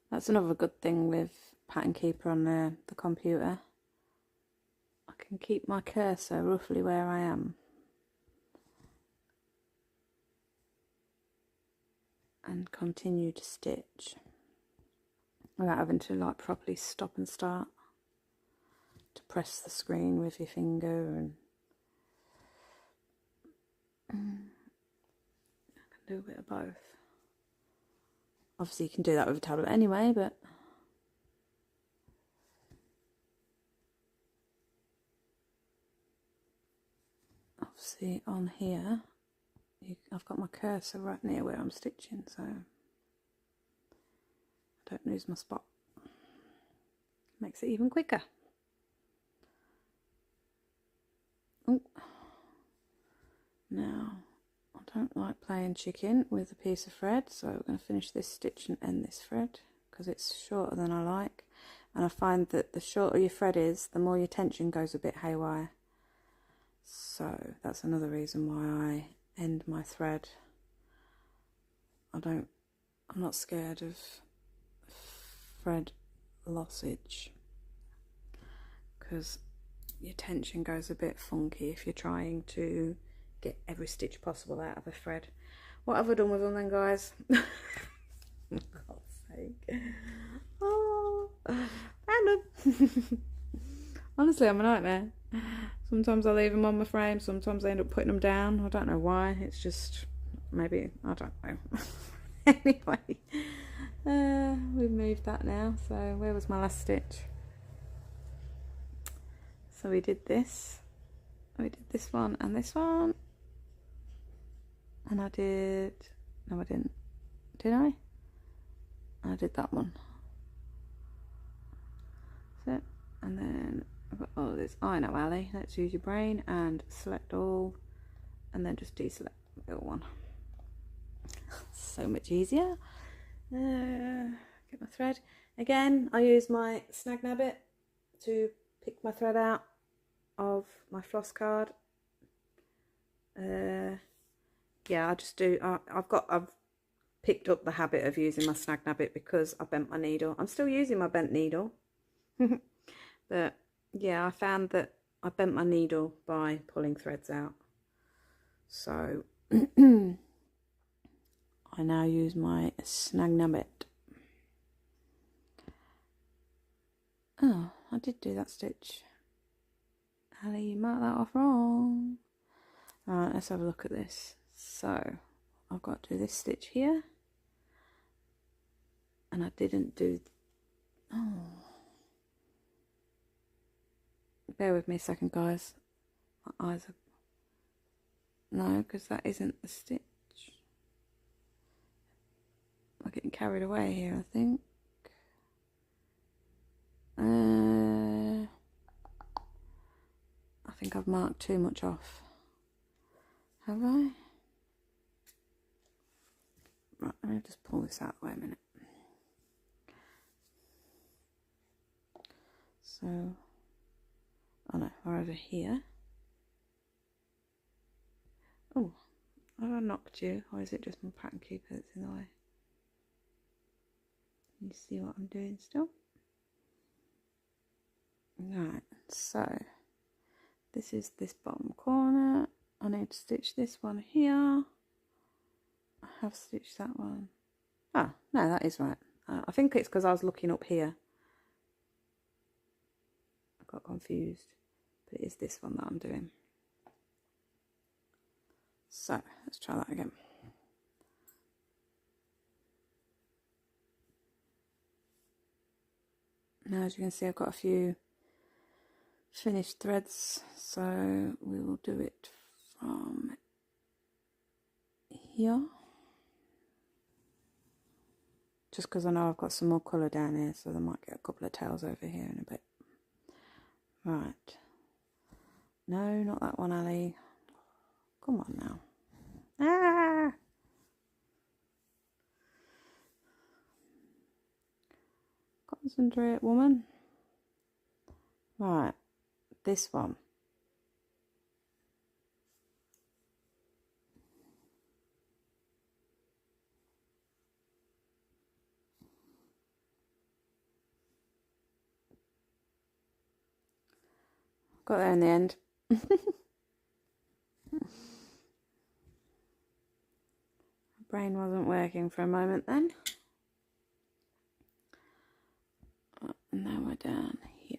That's another good thing with Pattern Keeper on the computer. I can keep my cursor roughly where I am. And continue to stitch. Without having to like properly stop and start. To press the screen with your finger and... I can do a bit of both. Obviously you can do that with a tablet anyway, but obviously on here I've got my cursor right near where I'm stitching, so I don't lose my spot. Makes it even quicker. Oh, now I don't like playing chicken with a piece of thread, so we're going to finish this stitch and end this thread because it's shorter than I like, and I find that the shorter your thread is, the more your tension goes a bit haywire. So that's another reason why I end my thread. I'm not scared of thread lossage because your tension goes a bit funky if you're trying to get every stitch possible out of a thread. What have I done with them then, guys? For God's sake. Oh, random. Honestly, I'm a nightmare. Sometimes I leave them on my frame, sometimes I end up putting them down. I don't know why, it's just, maybe, I don't know. Anyway, we've moved that now, so where was my last stitch? So we did this one and this one, and I did No, I didn't. Did I? I did that one. That's it. And then I've got all this. I know, Ali. Let's use your brain and select all, and then just deselect the little one. So much easier. Get my thread. Again, I use my snag nabbit to pick my thread out of my floss card. Yeah, I just do. I've picked up the habit of using my snag nabbit because I bent my needle. I'm still using my bent needle, but yeah, I found that I bent my needle by pulling threads out. So I now use my snag nabbit. Oh, I did do that stitch. Ali, you marked that off wrong. Alright, let's have a look at this. So I've got to do this stitch here, and I didn't do. Oh, bear with me a second, guys. My eyes are. No, because that isn't the stitch. I'm getting carried away here, I think. I think I've marked too much off. Have I? Right, let me just pull this out of the way a minute. So, oh no, we're over here. Oh, have I knocked you, or is it just my pattern keeper that's in the way? Can you see what I'm doing still? Right, so this is this bottom corner. I need to stitch this one here. I have stitched that one. Ah, no, that is right. I think it's because I was looking up here. I got confused, but it is this one that I'm doing. So let's try that again. Now, as you can see, I've got a few finished threads, so we will do it from here. Just because I know I've got some more colour down here, so I might get a couple of tails over here in a bit. Right. No, not that one, Ali. Come on now. Ah! Concentrate, woman. Right. This one. Got there in the end. Brain wasn't working for a moment then. And now we're down here.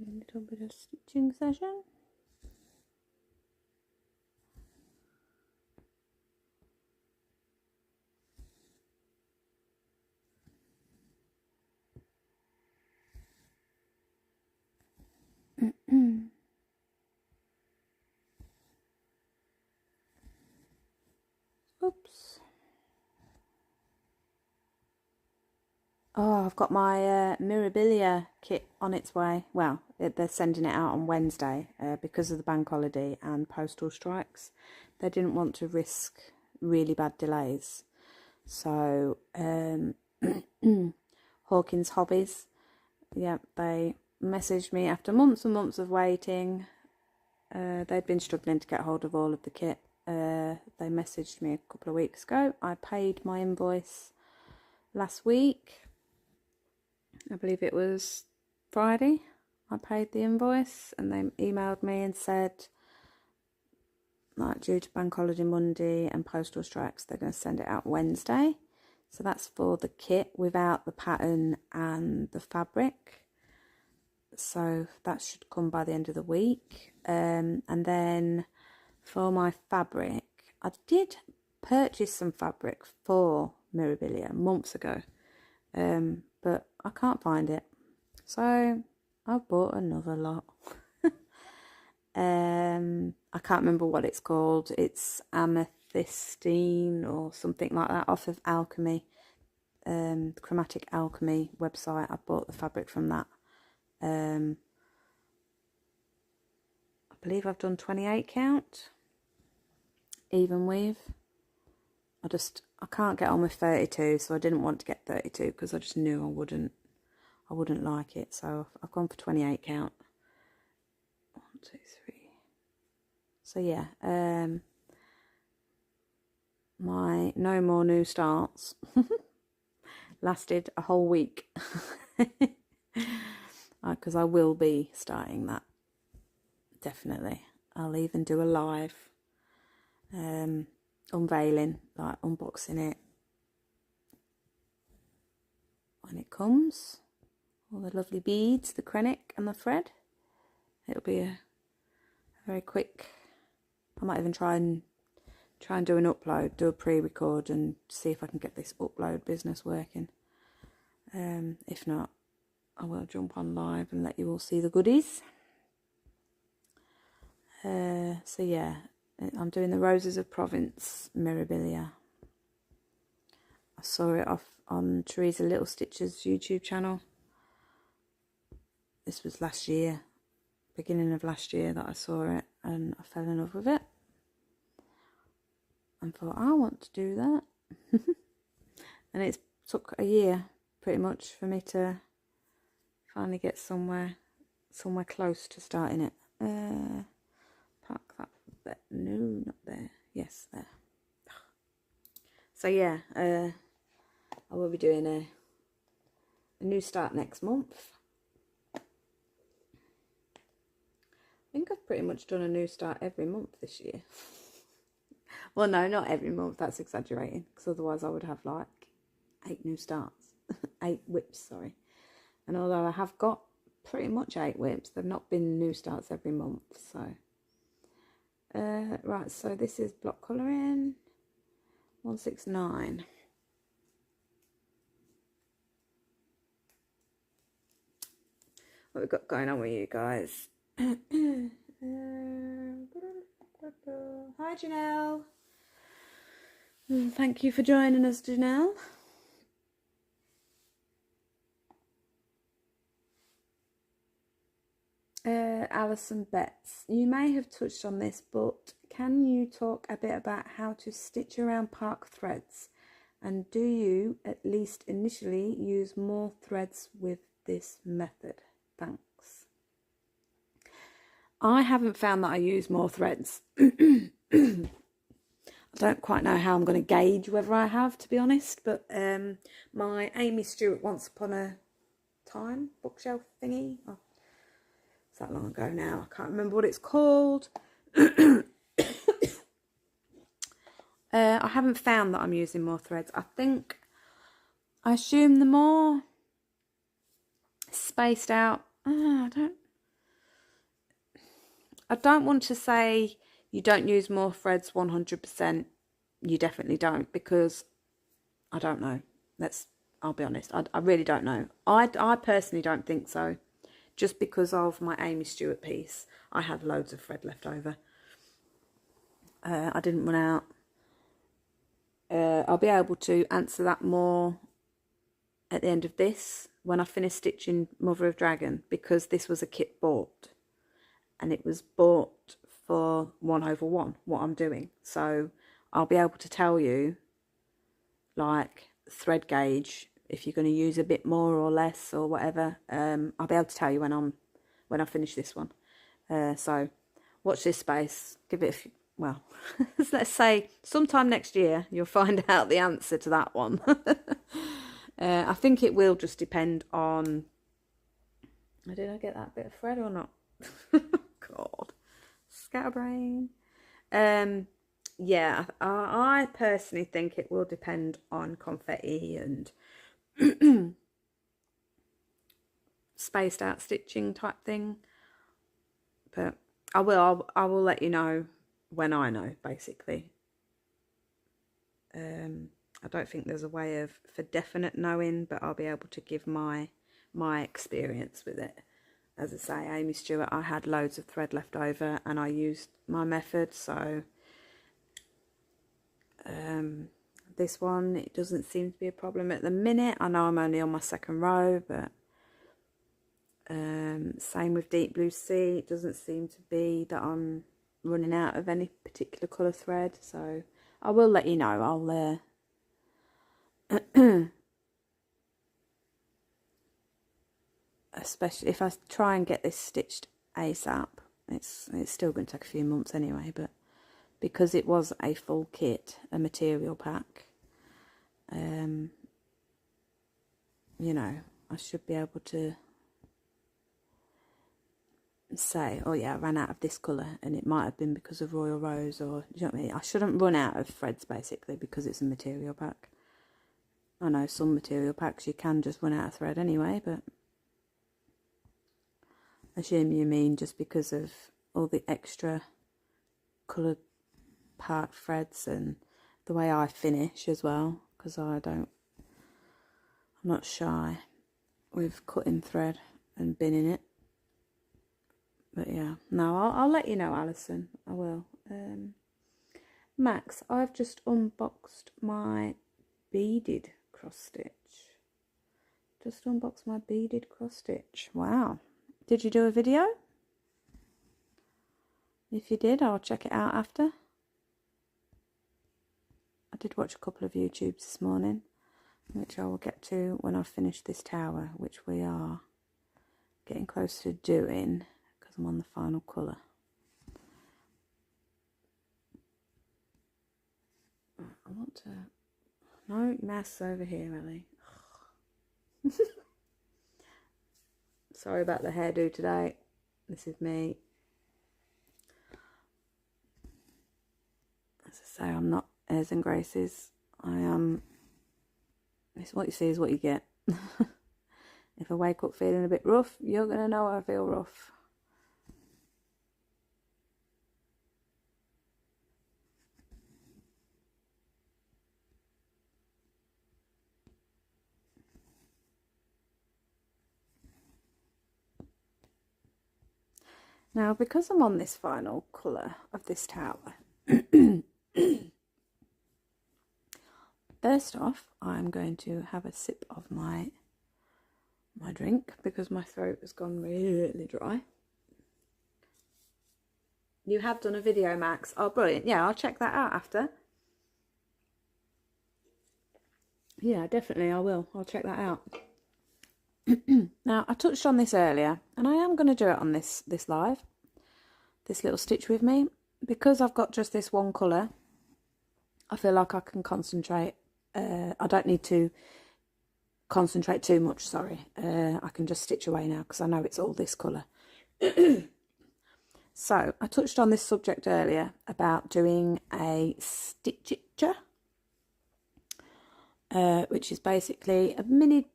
A little bit of stitching session. Oops. Oh, I've got my Mirabilia kit on its way. Well, they're sending it out on Wednesday because of the bank holiday and postal strikes. They didn't want to risk really bad delays. So, Hawkins Hobbies, yeah, they messaged me after months and months of waiting. they'd been struggling to get hold of all of the kit. They messaged me a couple of weeks ago. I paid my invoice last week. I believe it was Friday. I paid the invoice and they emailed me and said, like, due to bank holiday Monday and postal strikes, they're going to send it out Wednesday. So that's for the kit without the pattern and the fabric. So that should come by the end of the week. And then for my fabric, I did purchase some fabric for Mirabilia months ago, but I can't find it. So I've bought another lot. I can't remember what it's called. It's amethystine or something like that, off of Alchemy, the Chromatic Alchemy website. I bought the fabric from that. I believe I've done 28 count, even weave. I can't get on with 32, so I didn't want to get 32 because I just knew I wouldn't like it. So I've gone for 28 count. 1, 2, 3. So yeah, my no more new starts lasted a whole week because I will be starting that, definitely. I'll even do a live unveiling, like unboxing it when it comes. All the lovely beads, the krennic and the thread. It'll be a very quick. I might even try and do an upload, do a pre-record and see if I can get this upload business working. If not, I will jump on live and let you all see the goodies. So yeah, I'm doing the Roses of Provence Mirabilia. I saw it off on Teresa Little Stitch's YouTube channel. This was last year, beginning of last year that I saw it, and I fell in love with it and thought, I want to do that. And it took a year pretty much for me to finally get somewhere close to starting it. Park that there. No, not there. Yes, there. So yeah, I will be doing a new start next month. I think I've pretty much done a new start every month this year. Well, no, not every month. That's exaggerating, because otherwise I would have like 8 new starts. 8 whips, sorry. And although I have got pretty much 8 whips, they've not been new starts every month. So, right, so this is block colouring 169. What we've got going on with you guys? Hi Janelle. Thank you for joining us, Janelle. Alison Betts, you may have touched on this, but can you talk a bit about how to stitch around park threads, and do you at least initially use more threads with this method? Thanks. I haven't found that I use more threads. I don't quite know how I'm going to gauge whether I have, to be honest, but my Amy Stewart Once Upon a Time bookshelf thingy, it's that long ago now, I can't remember what it's called. I haven't found that I'm using more threads. I assume the more spaced out, I don't want to say you don't use more threads 100%. You definitely don't, because I don't know. I'll be honest. I really don't know. I personally don't think so. Just because of my Amy Stewart piece, I had loads of thread left over. I didn't run out. I'll be able to answer that more at the end of this, when I finish stitching Mother of Dragon, because this was a kit bought. And it was bought for 1/1, what I'm doing. So I'll be able to tell you, like, thread gauge, if you're going to use a bit more or less or whatever. I'll be able to tell you when I finish this one. So watch this space. Give it a few, well, let's say sometime next year you'll find out the answer to that one. I think it will just depend on... Did I get that bit of thread or not? God. Scatterbrain. Yeah, I personally think it will depend on confetti and spaced out stitching type thing. But I will let you know when I know, basically. I don't think there's a way of for definite knowing, but I'll be able to give my experience with it. As I say, Amy Stewart, I had loads of thread left over and I used my method, so this one, it doesn't seem to be a problem at the minute. I know I'm only on my second row, but same with Deep Blue Sea, it doesn't seem to be that I'm running out of any particular colour thread, so I will let you know. I'll especially if I try and get this stitched ASAP, it's still going to take a few months anyway, but because it was a full kit, a material pack, you know, I should be able to say, oh yeah, I ran out of this colour and it might have been because of Royal Rose, or, you know what I mean? I shouldn't run out of threads basically because it's a material pack. I know some material packs you can just run out of thread anyway, but I assume you mean just because of all the extra coloured part threads and the way I finish as well, because I'm not shy with cutting thread and binning it. But yeah, no, I'll let you know, Alison. I will. Max, I've just unboxed my beaded cross stitch. Just unboxed my beaded cross stitch. Wow. Did you do a video? If you did, I'll check it out after. I did watch a couple of YouTubes this morning, which I will get to when I finish this tower, which we are getting close to doing because I'm on the final colour. I want to... No, mouse over here, Ellie. Sorry about the hairdo today. This is me. As I say, I'm not airs and graces. I am... It's what you see is what you get. If I wake up feeling a bit rough, you're going to know I feel rough. Now, because I'm on this final colour of this tower, first off, I'm going to have a sip of my drink because my throat has gone really dry. You have done a video, Max. Oh, brilliant. Yeah, I'll check that out after. Yeah, definitely I will. I'll check that out. Now, I touched on this earlier, and I am going to do it on this live, this little stitch with me, because I've got just this one colour. I feel like I can concentrate. I don't need to concentrate too much, sorry. I can just stitch away now because I know it's all this colour. So, I touched on this subject earlier about doing a stictcher, which is basically a mini...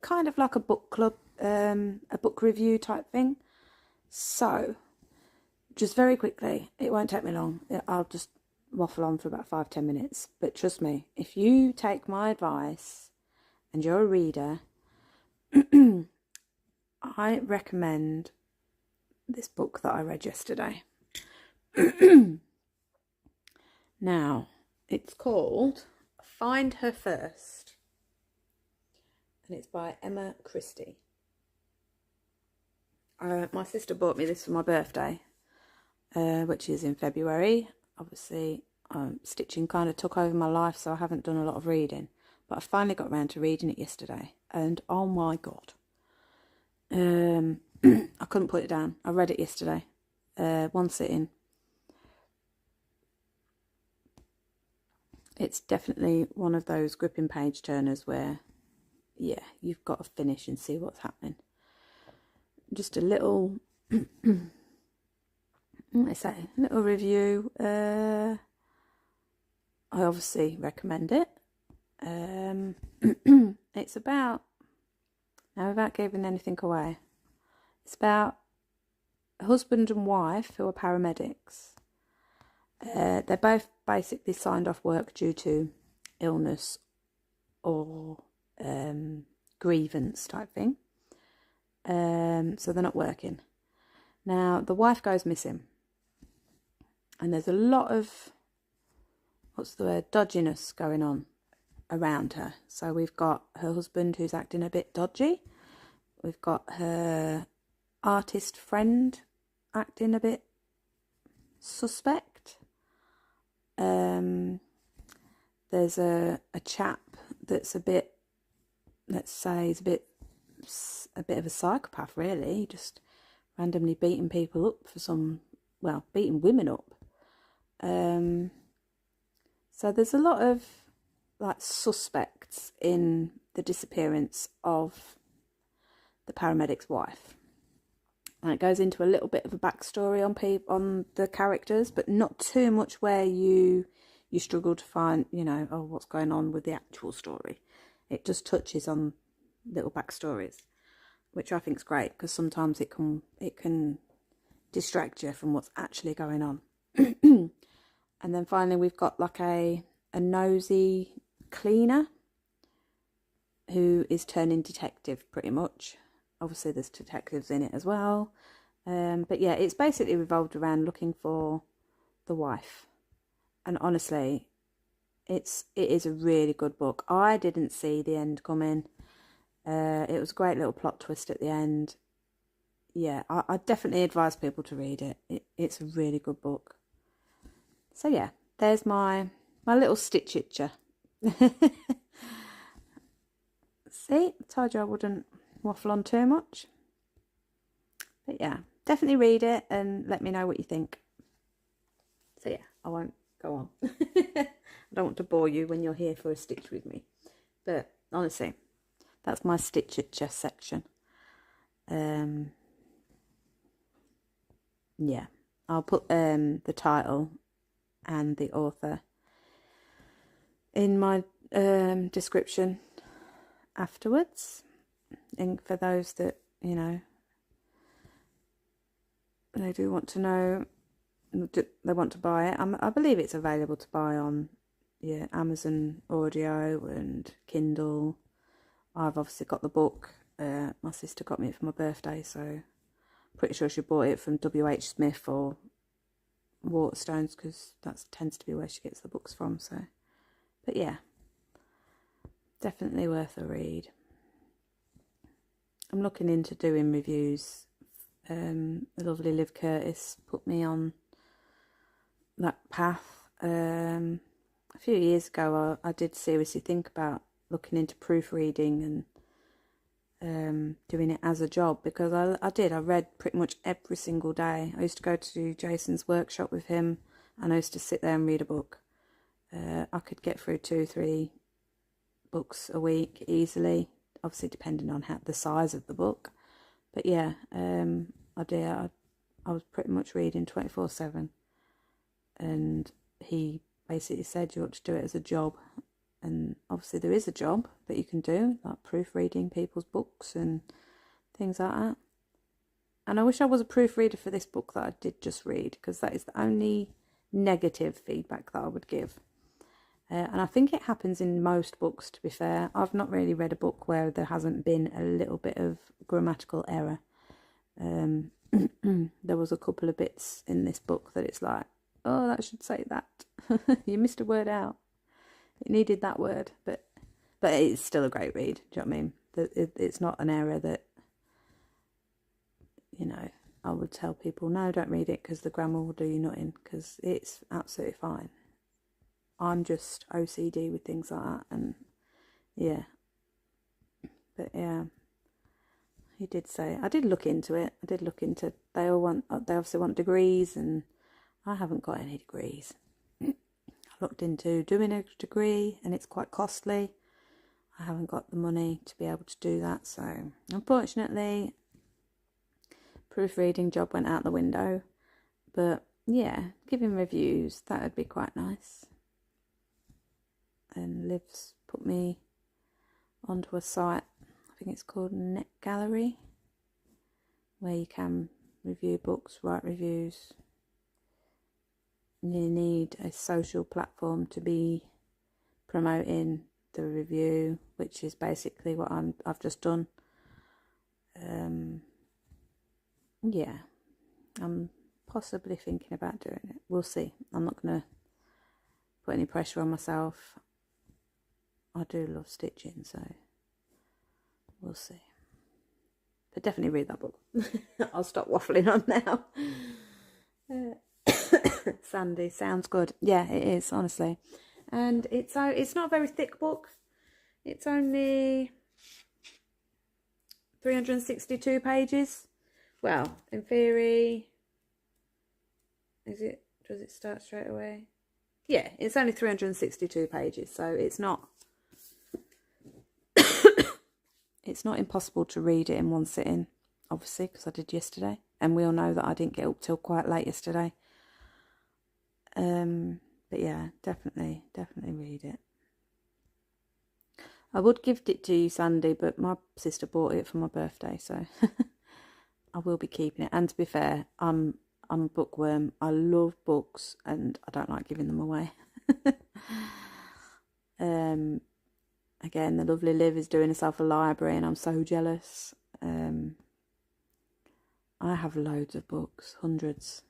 kind of like a book club, a book review type thing. So, just very quickly, it won't take me long. I'll just waffle on for about 5-10 minutes. But trust me, if you take my advice and you're a reader, I recommend this book that I read yesterday. Now, it's called Find Her First. And it's by Emma Christie. My sister bought me this for my birthday, which is in February. Obviously, stitching kind of took over my life, so I haven't done a lot of reading. But I finally got around to reading it yesterday, and oh my god. I couldn't put it down. I read it yesterday, one sitting. It's definitely one of those gripping page turners where, yeah, you've got to finish and see what's happening. Just a little, let's say, little review. I obviously recommend it. It's about, now without giving anything away, it's about a husband and wife who are paramedics. They're both basically signed off work due to illness or grievance type thing. So they're not working. Now, the wife goes missing. And there's a lot of, what's the word, dodginess going on around her. So we've got her husband who's acting a bit dodgy. We've got her artist friend acting a bit suspect. There's a chap that's a bit, let's say, he's a bit of a psychopath, really, just randomly beating people up for some, well, beating women up. So there's a lot of like suspects in the disappearance of the paramedic's wife. And it goes into a little bit of a backstory on the characters, but not too much where you struggle to find, you know, oh, what's going on with the actual story. It just touches on little backstories, which I think is great, because sometimes it can distract you from what's actually going on. And then finally we've got like a nosy cleaner who is turning detective pretty much. Obviously there's detectives in it as well. But yeah, it's basically revolved around looking for the wife. And honestly, it is a really good book. I didn't see the end coming. It was a great little plot twist at the end. Yeah, I definitely advise people to read it. It's a really good book. So yeah, there's my little stitch itcher. See, I told you I wouldn't waffle on too much. But yeah, definitely read it and let me know what you think. So yeah, I won't go on. I don't want to bore you when you're here for a stitch with me. But honestly, that's my stitch itcher section. Yeah, I'll put the title and the author in my description afterwards, and for those that, you know, they do want to know, they want to buy it. I believe it's available to buy on Amazon Audio and Kindle. I've obviously got the book. My sister got me it for my birthday, so pretty sure she bought it from W.H. Smith or Waterstones, because that tends to be where she gets the books from. So, but yeah, definitely worth a read. I'm looking into doing reviews. The lovely Liv Curtis put me on that path. A few years ago, I did seriously think about looking into proofreading and doing it as a job, because I read pretty much every single day. I used to go to Jason's workshop with him, and I used to sit there and read a book. I could get through 2-3 books a week easily, obviously depending on the size of the book. But yeah, I was pretty much reading 24/7, and he basically said you ought to do it as a job. And obviously there is a job that you can do, like proofreading people's books and things like that. And I wish I was a proofreader for this book that I did just read, because that is the only negative feedback that I would give. And I think it happens in most books, to be fair. I've not really read a book where there hasn't been a little bit of grammatical error. There was a couple of bits in this book that it's like, oh, that should say that. You missed a word out. It needed that word, but it's still a great read. Do you know what I mean? It's not an error that, you know, I would tell people, no, don't read it because the grammar will do you nothing, because it's absolutely fine. I'm just OCD with things like that, and yeah. But yeah, he did say, I did look into it. I did look into, they obviously want degrees, and I haven't got any degrees. I looked into doing a degree, and it's quite costly. I haven't got the money to be able to do that, so unfortunately, proofreading job went out the window. But yeah, giving reviews, that would be quite nice. And Liv's put me onto a site, I think it's called Net Gallery, where you can review books, write reviews. You need a social platform to be promoting the review, which is basically what I've just done. Yeah, I'm possibly thinking about doing it. We'll see. I'm not going to put any pressure on myself. I do love stitching, so we'll see. But definitely read that book. I'll stop waffling on now. Sandy, sounds good. Yeah, it is, honestly. And it's not a very thick book. It's only 362 pages. Well, in theory, does it start straight away? Yeah, it's only 362 pages, so it's not it's not impossible to read it in one sitting, obviously, because I did yesterday, and we all know that I didn't get up till quite late yesterday. But yeah, definitely read it. I would gift it to you, Sandy, but my sister bought it for my birthday, so I will be keeping it. And to be fair, I'm a bookworm. I love books, and I don't like giving them away. Again, the lovely Liv is doing herself a library, and I'm so jealous. I have loads of books, hundreds.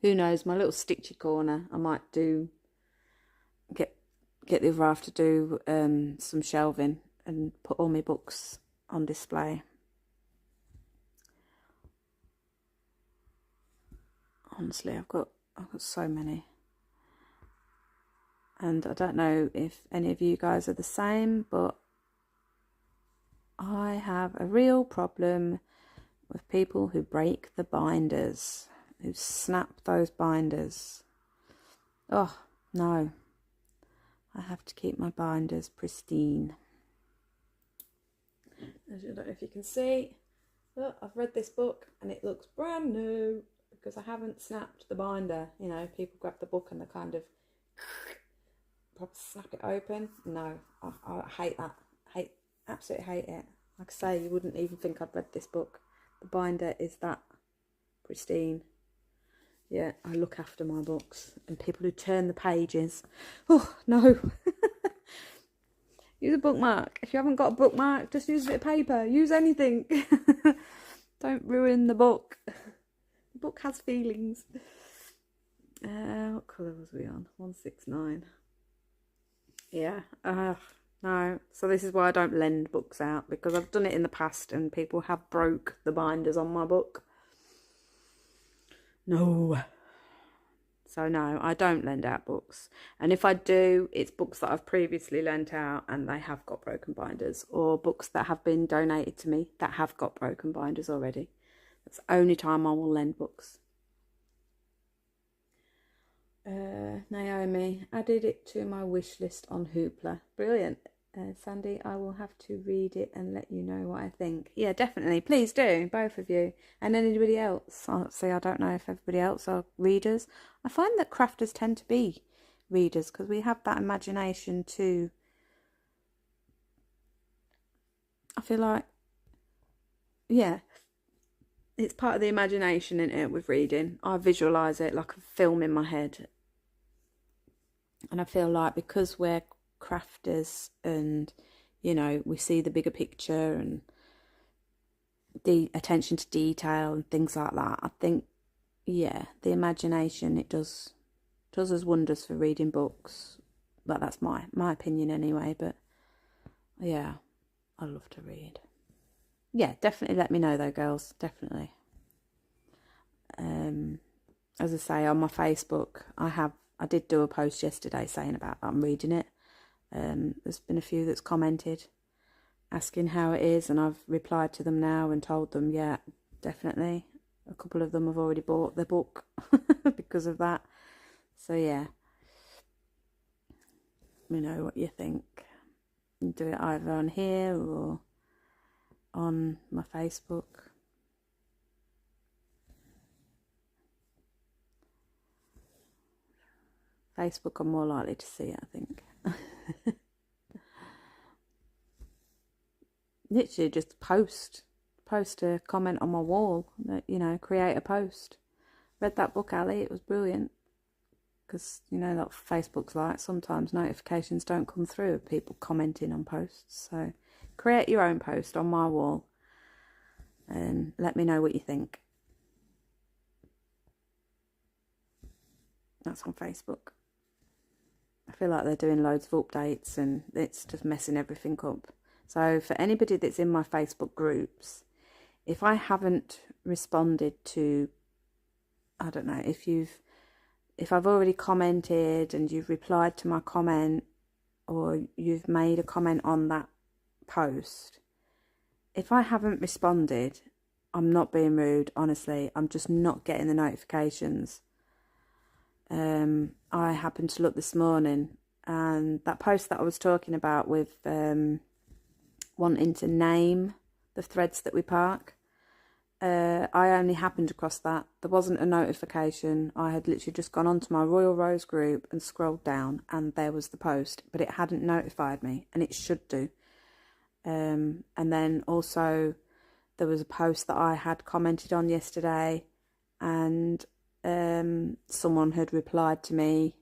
Who knows? My little stitchy corner, I might get the other half to do some shelving and put all my books on display. Honestly, I've got so many. And I don't know if any of you guys are the same, but I have a real problem with people who break the binders, who snap those binders. Oh, no. I have to keep my binders pristine. I don't know if you can see. Look, I've read this book and it looks brand new because I haven't snapped the binder. You know, people grab the book and they kind of snap it open. No, I hate that. Absolutely hate it. Like I say, you wouldn't even think I'd read this book. The binder is that pristine. Yeah, I look after my books. And people who turn the pages. Oh, no. Use a bookmark. If you haven't got a bookmark, just use a bit of paper. Use anything. Don't ruin the book. The book has feelings. What colour was we on? 169. Yeah. No. So this is why I don't lend books out, because I've done it in the past and people have broke the binders on my book. No. So no, I don't lend out books. And if I do, it's books that I've previously lent out and they have got broken binders, or books that have been donated to me that have got broken binders already. That's the only time I will lend books. Naomi, added it to my wish list on Hoopla. Brilliant. Sandy, I will have to read it and let you know what I think. Yeah, definitely. Please do, both of you. And anybody else. See, I don't know if everybody else are readers. I find that crafters tend to be readers because we have that imagination too. I feel like, yeah, it's part of the imagination in it with reading. I visualise it like a film in my head. And I feel like because we're crafters and, you know, we see the bigger picture and the attention to detail and things like that, I think, yeah, the imagination, it does us wonders for reading books. Well, that's my opinion anyway, but yeah, I love to read. Yeah, definitely let me know though, girls, definitely. As I say, on my Facebook, I did do a post yesterday saying about I'm reading it. There's been a few that's commented. asking how it is, and I've replied to them now and told them, yeah, definitely. A couple of them have already bought the book because of that. So yeah, let me know what you think. You can do it either on here or on my Facebook. Facebook, I'm more likely to see it, I think. Literally just post a comment on my wall, you know, create a post. Read that book, Ali, it was brilliant. Because, you know, that Facebook's like, sometimes notifications don't come through of people commenting on posts. So create your own post on my wall and let me know what you think. That's on Facebook. I feel like they're doing loads of updates and it's just messing everything up. So for anybody that's in my Facebook groups, if I haven't responded to, I don't know, if I've already commented and you've replied to my comment, or you've made a comment on that post, if I haven't responded, I'm not being rude, honestly. I'm just not getting the notifications. I happened to look this morning, and that post that I was talking about with wanting to name the threads that we park, I only happened across that. There wasn't a notification. I had literally just gone onto my Royal Rose group and scrolled down, and there was the post, but it hadn't notified me, and it should do. And then also there was a post that I had commented on yesterday, and someone had replied to me,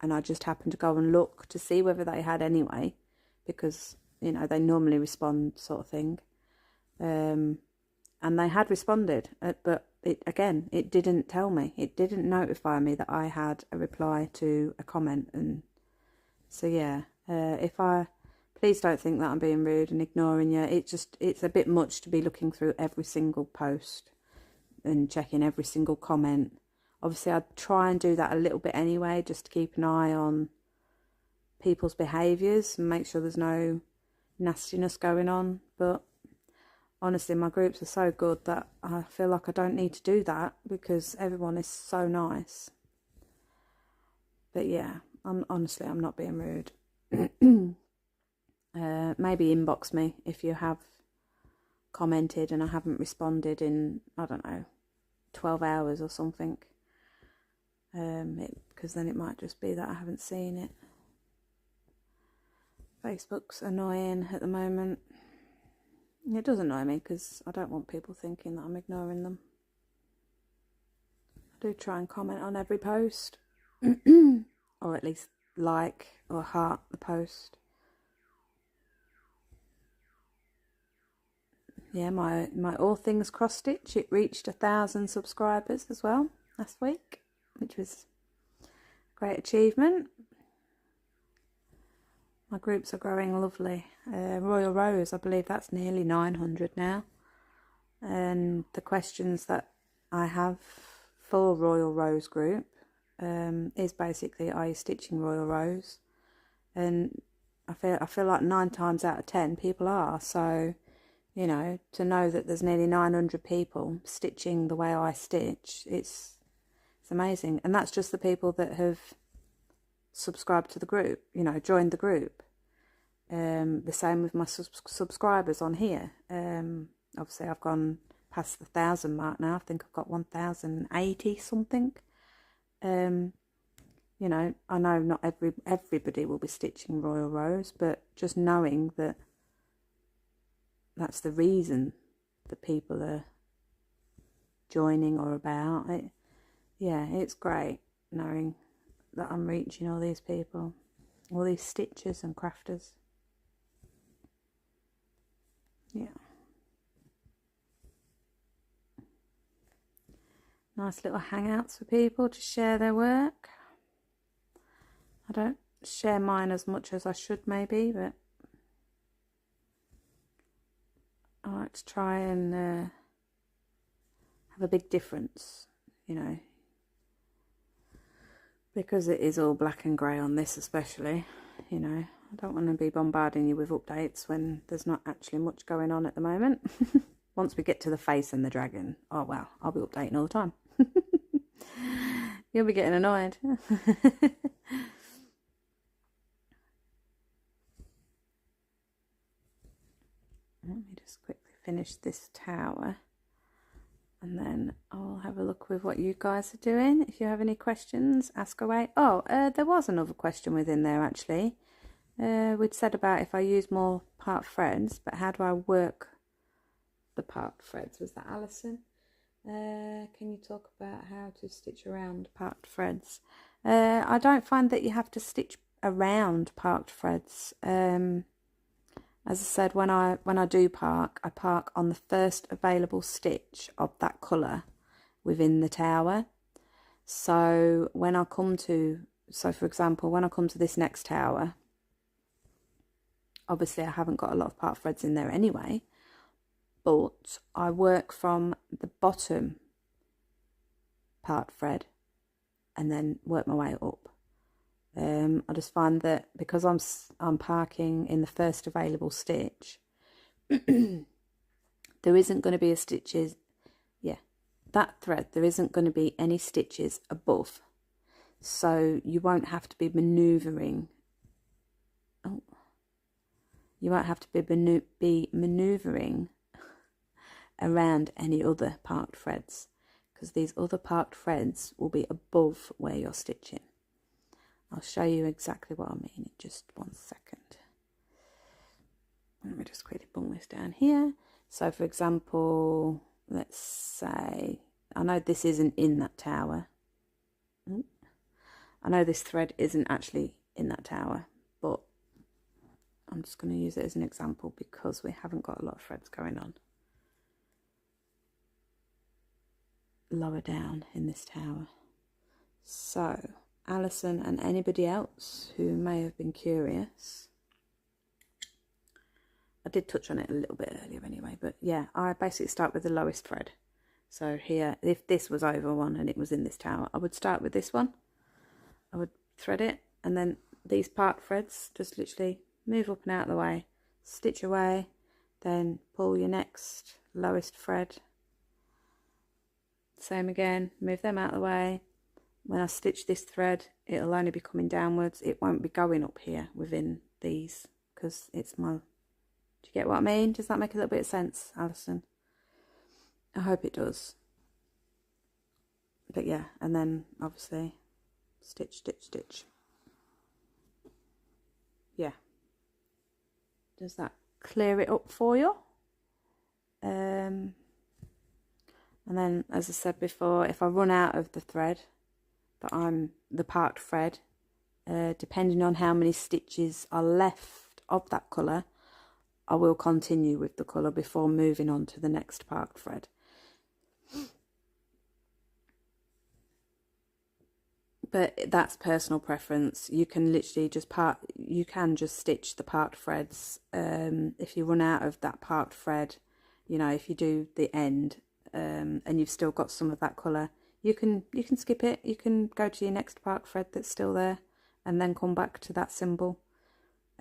and I just happened to go and look to see whether they had anyway, because, you know, they normally respond, sort of thing. And they had responded, but it didn't tell me. It didn't notify me that I had a reply to a comment. And so yeah, please don't think that I'm being rude and ignoring you. It's a bit much to be looking through every single post and checking every single comment. Obviously, I'd try and do that a little bit anyway, just to keep an eye on people's behaviours and make sure there's no nastiness going on. But honestly, my groups are so good that I feel like I don't need to do that because everyone is so nice. But yeah, I'm not being rude. Maybe inbox me if you have commented and I haven't responded in, I don't know, 12 hours or something. Because then it might just be that I haven't seen it. Facebook's annoying at the moment. It does annoy me because I don't want people thinking that I'm ignoring them. I do try and comment on every post. Or at least like or heart the post. Yeah, my All Things Cross Stitch, it reached 1,000 subscribers as well last week, which was a great achievement. My groups are growing lovely. Royal Rose, I believe that's nearly 900 now. And the questions that I have for Royal Rose group is basically, are you stitching Royal Rose? And I feel like 9 times out of 10 people are. So, you know, to know that there's nearly 900 people stitching the way I stitch, it's amazing. And that's just the people that have subscribed to the group, you know, joined the group. The same with my subscribers on here. Obviously, I've gone past the 1,000 mark now. I think I've got 1,080 something. You know, I know not everybody will be stitching Royal Rose, but just knowing that that's the reason that people are joining or about it. Yeah, it's great knowing that I'm reaching all these people, all these stitchers and crafters. Yeah. Nice little hangouts for people to share their work. I don't share mine as much as I should maybe, but I like to try and have a big difference, you know, because it is all black and grey on this especially, you know. I don't want to be bombarding you with updates when there's not actually much going on at the moment. Once we get to the face and the dragon, oh well, I'll be updating all the time. You'll be getting annoyed. Let me just quickly finish this tower, and then I'll have a look with what you guys are doing. If you have any questions, ask away. Oh, there was another question within there actually. We'd said about if I use more part threads, but how do I work the part threads? Was that Alison? Can you talk about how to stitch around part threads? I don't find that you have to stitch around part threads. As I said, when I do park, I park on the first available stitch of that colour within the tower. So when I come to, for example, when I come to this next tower, obviously I haven't got a lot of part threads in there anyway, but I work from the bottom part thread and then work my way up. I just find that because I'm parking in the first available stitch, there isn't going to be that thread, there isn't going to be any stitches above, so you won't have to be manoeuvring. You won't have to be manoeuvring around any other part threads, because these other part threads will be above where you're stitching. I'll show you exactly what I mean in just 1 second. Let me just quickly bung this down here. So for example, let's say, I know this isn't in that tower. I know this thread isn't actually in that tower, but I'm just going to use it as an example because we haven't got a lot of threads going on lower down in this tower. So Alison and anybody else who may have been curious, I did touch on it a little bit earlier anyway, but yeah, I basically start with the lowest thread. So here, if this was over one and it was in this tower, I would start with this one. I would thread it, and then these part threads just literally move up and out of the way, stitch away, then pull your next lowest thread. Same again, move them out of the way. When I stitch this thread, it'll only be coming downwards. It won't be going up here within these because it's my... Do you get what I mean? Does that make a little bit of sense, Alison? I hope it does. But yeah, and then obviously stitch, stitch, stitch. Yeah. Does that clear it up for you? And then, as I said before, if I run out of the thread that I'm the part thread, depending on how many stitches are left of that colour, I will continue with the colour before moving on to the next part thread. But that's personal preference. You can literally just stitch the part threads. If you run out of that part thread, you know, if you do the end and you've still got some of that colour, you can skip it. You can go to your next part thread that's still there and then come back to that symbol.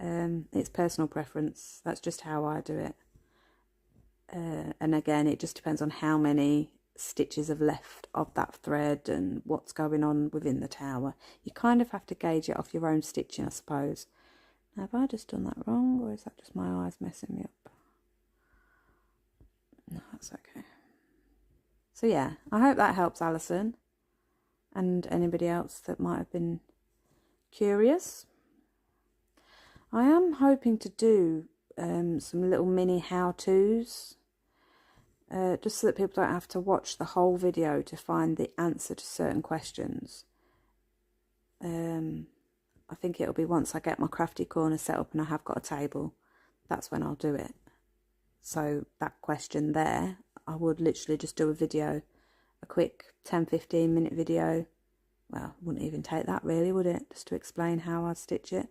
It's personal preference. That's just how I do it. And again, it just depends on how many stitches have left of that thread and what's going on within the tower. You kind of have to gauge it off your own stitching, I suppose. Now, have I just done that wrong, or is that just my eyes messing me up? No, that's okay. So yeah, I hope that helps, Alison, and anybody else that might have been curious. I am hoping to do some little mini how-tos, just so that people don't have to watch the whole video to find the answer to certain questions. I think it'll be once I get my crafty corner set up and I have got a table, that's when I'll do it. So that question there, I would literally just do a video, a quick 10-15 minute video. Well, wouldn't even take that really, would it? Just to explain how I stitch it.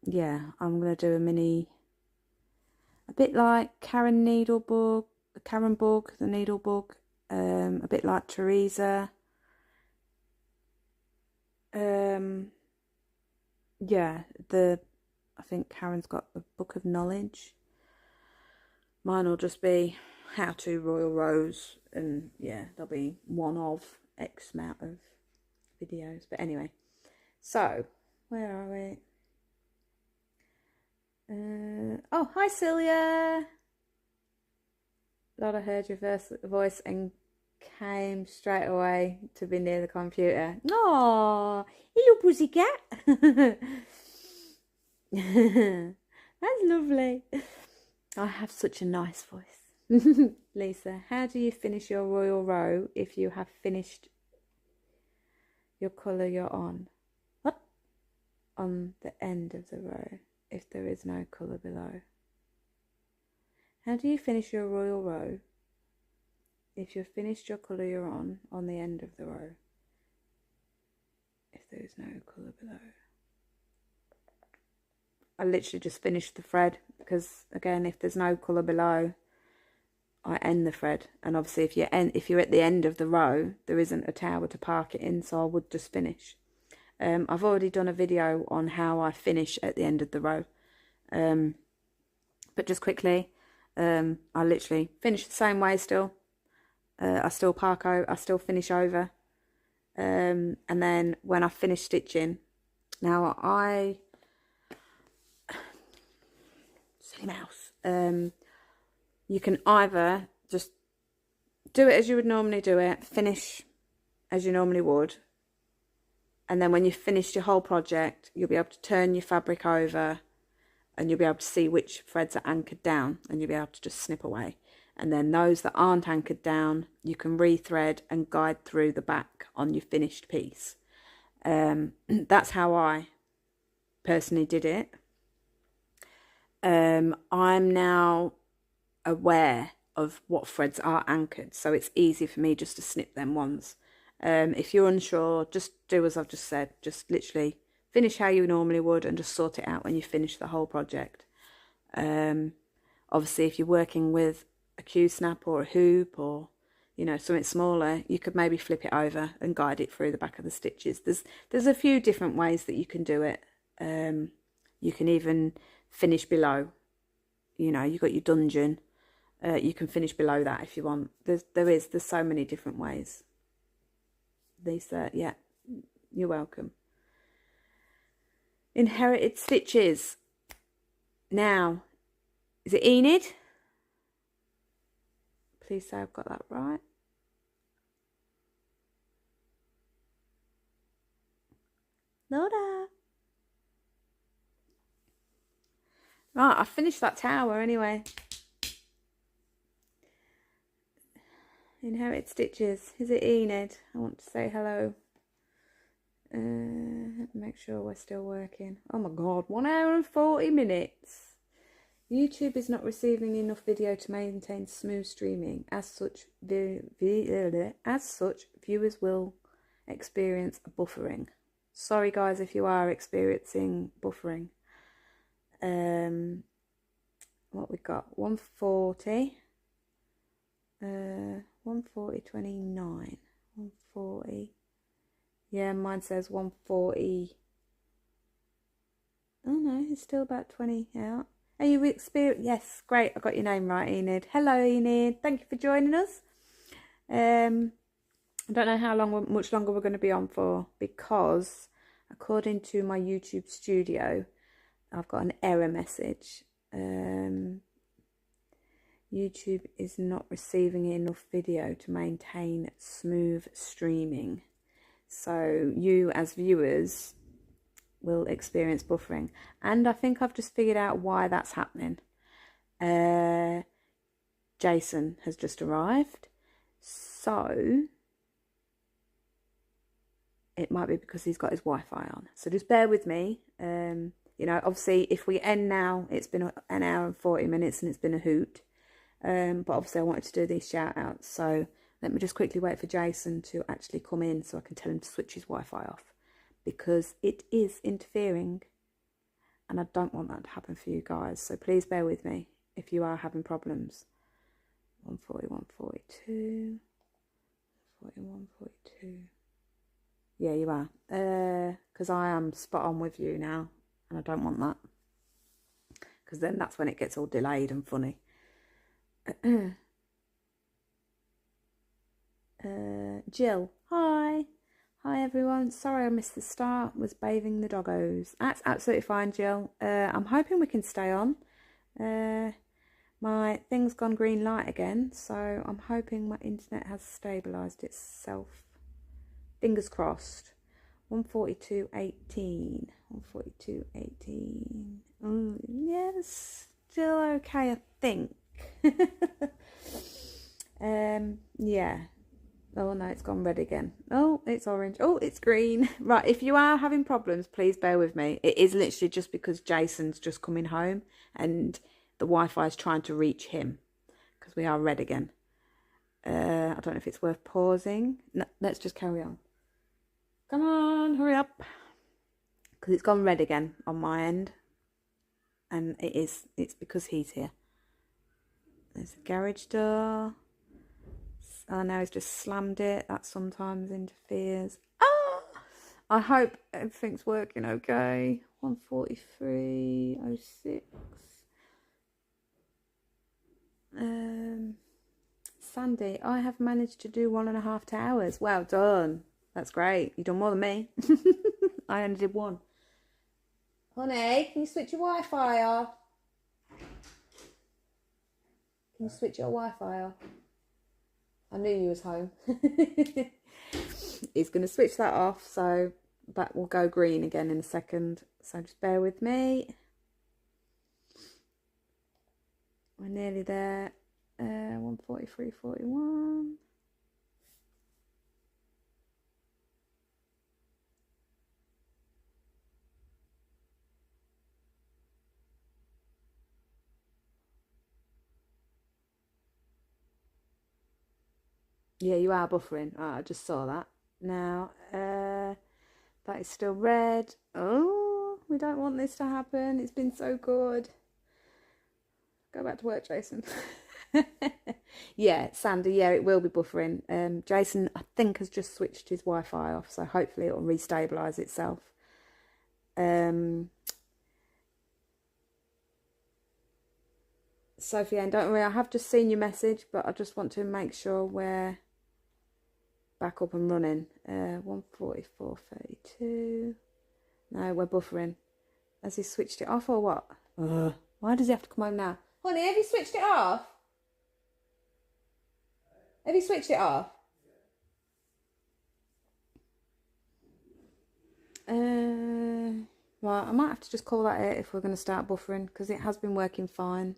Yeah, I'm going to do a mini, a bit like Karen Needlebug, the Needlebug, a bit like Teresa. Yeah, the I think Karen's got the Book of Knowledge. Mine will just be how to royal rows, and yeah, there'll be one of X amount of videos. But anyway, so where are we? Oh, hi Celia. Glad I heard your voice and came straight away to be near the computer. Oh, hello pussycat. That's lovely. I have such a nice voice. Lisa, how do you finish your royal row if you have finished your colour you're on? What? On the end of the row, if there is no colour below. How do you finish your royal row if you've finished your colour you're on the end of the row, if there is no colour below? I literally just finished the thread, because again, if there's no colour below, I end the thread. And obviously if you're at the end of the row, there isn't a tower to park it in, so I would just finish. I've already done a video on how I finish at the end of the row, but just quickly, I literally finish the same way still. I still park over, I still finish over, and then when I finish stitching, now silly mouse, you can either just do it as you would normally do it, finish as you normally would, and then when you've finished your whole project, you'll be able to turn your fabric over and you'll be able to see which threads are anchored down, and you'll be able to just snip away. And then those that aren't anchored down, you can rethread and guide through the back on your finished piece. That's how I personally did it. I'm now aware of what threads are anchored, so it's easy for me just to snip them ones. If you're unsure, just do as I've just said. Just literally finish how you normally would and just sort it out when you finish the whole project. Obviously, if you're working with a Q-snap or a hoop or, you know, something smaller, you could maybe flip it over and guide it through the back of the stitches. There's a few different ways that you can do it. You can even finish below. You know, you've got your dungeon. You can finish below that if you want. There's so many different ways. Lisa, yeah, you're welcome. Inherited stitches. Now, is it Enid? Please say I've got that right. Loda. Right, I finished that tower anyway. Inherited stitches. Is it Enid? I want to say hello. Make sure we're still working. Oh my god, 1 hour and 40 minutes. YouTube is not receiving enough video to maintain smooth streaming. As such, viewers will experience buffering. Sorry guys if you are experiencing buffering. What we got? 140. 140, 29. 140. Yeah, mine says 140. Oh no, it's still about 20 out. Are you experienced? Yes, great. I got your name right, Enid. Hello, Enid. Thank you for joining us. I don't know how much longer we're going to be on for, because according to my YouTube studio, I've got an error message. YouTube is not receiving enough video to maintain smooth streaming. So you as viewers will experience buffering, and I think I've just figured out why that's happening. Jason has just arrived, so it might be because he's got his Wi-Fi on, so just bear with me. You know, obviously if we end now, it's been an hour and 40 minutes and it's been a hoot, but obviously I wanted to do these shout outs, so let me just quickly wait for Jason to actually come in so I can tell him to switch his Wi-Fi off, because it is interfering and I don't want that to happen for you guys. So please bear with me if you are having problems. 140, 142, 41, 42. Yeah, you are. Because I am spot on with you now and I don't want that. because then that's when it gets all delayed and funny. Jill, hi. Hi everyone, sorry I missed the start, was bathing the doggos. That's absolutely fine, Jill. I'm hoping we can stay on. My thing's gone green light again, so I'm hoping my internet has stabilised itself. Fingers crossed. 142.18. 142.18. Oh, yes, still okay, I think. Yeah. Oh no, it's gone red again. Oh, it's orange. Oh, it's green. Right, if you are having problems, please bear with me. It is literally just because Jason's just coming home and the Wi-Fi is trying to reach him, because we are red again. I don't know if it's worth pausing. No, let's just carry on. Come on, hurry up. Because it's gone red again on my end. And it's because he's here. There's the garage door. Oh, now he's just slammed it. That sometimes interferes. Ah! I hope everything's working okay. 143.06. Sandy, I have managed to do 1.5 hours. Well done. That's great. You've done more than me. I only did one. Honey, can you switch your Wi-Fi off? Can you switch your Wi-Fi off? I knew you was home. He's going to switch that off, so that will go green again in a second. So just bear with me. We're nearly there. 143.41. Yeah, you are buffering. Oh, I just saw that. Now, that is still red. Oh, we don't want this to happen. It's been so good. Go back to work, Jason. Yeah, Sandy, yeah, it will be buffering. Jason, I think, has just switched his Wi-Fi off, so hopefully it'll restabilise itself. Sophie Ann, don't worry, I have just seen your message, but I just want to make sure we're back up and running. 144.32. No, we're buffering. Has he switched it off or what? Why does he have to come home now? Honey, have you switched it off? Have you switched it off? Well, I might have to just call that it if we're going to start buffering, because it has been working fine.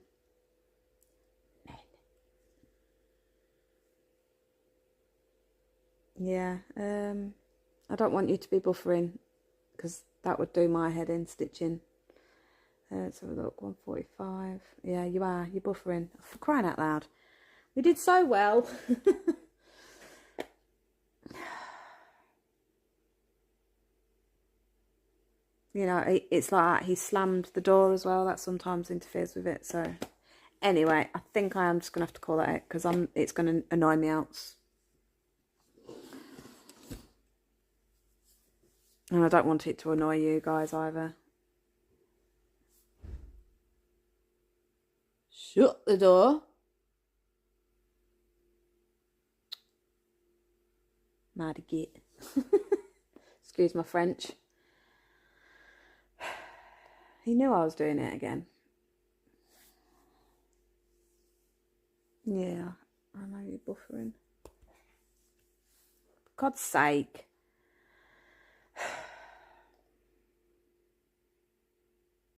Yeah, I don't want you to be buffering, because that would do my head in stitching. Let's have a look, 145. Yeah, you are. You're buffering. For crying out loud. We did so well. You know, it's like he slammed the door as well. That sometimes interferes with it. So, anyway, I think I am just going to have to call that it, because it's going to annoy me out. And I don't want it to annoy you guys either. Shut the door. Mad git. Excuse my French. He knew I was doing it again. Yeah, I know you're buffering. For God's sake.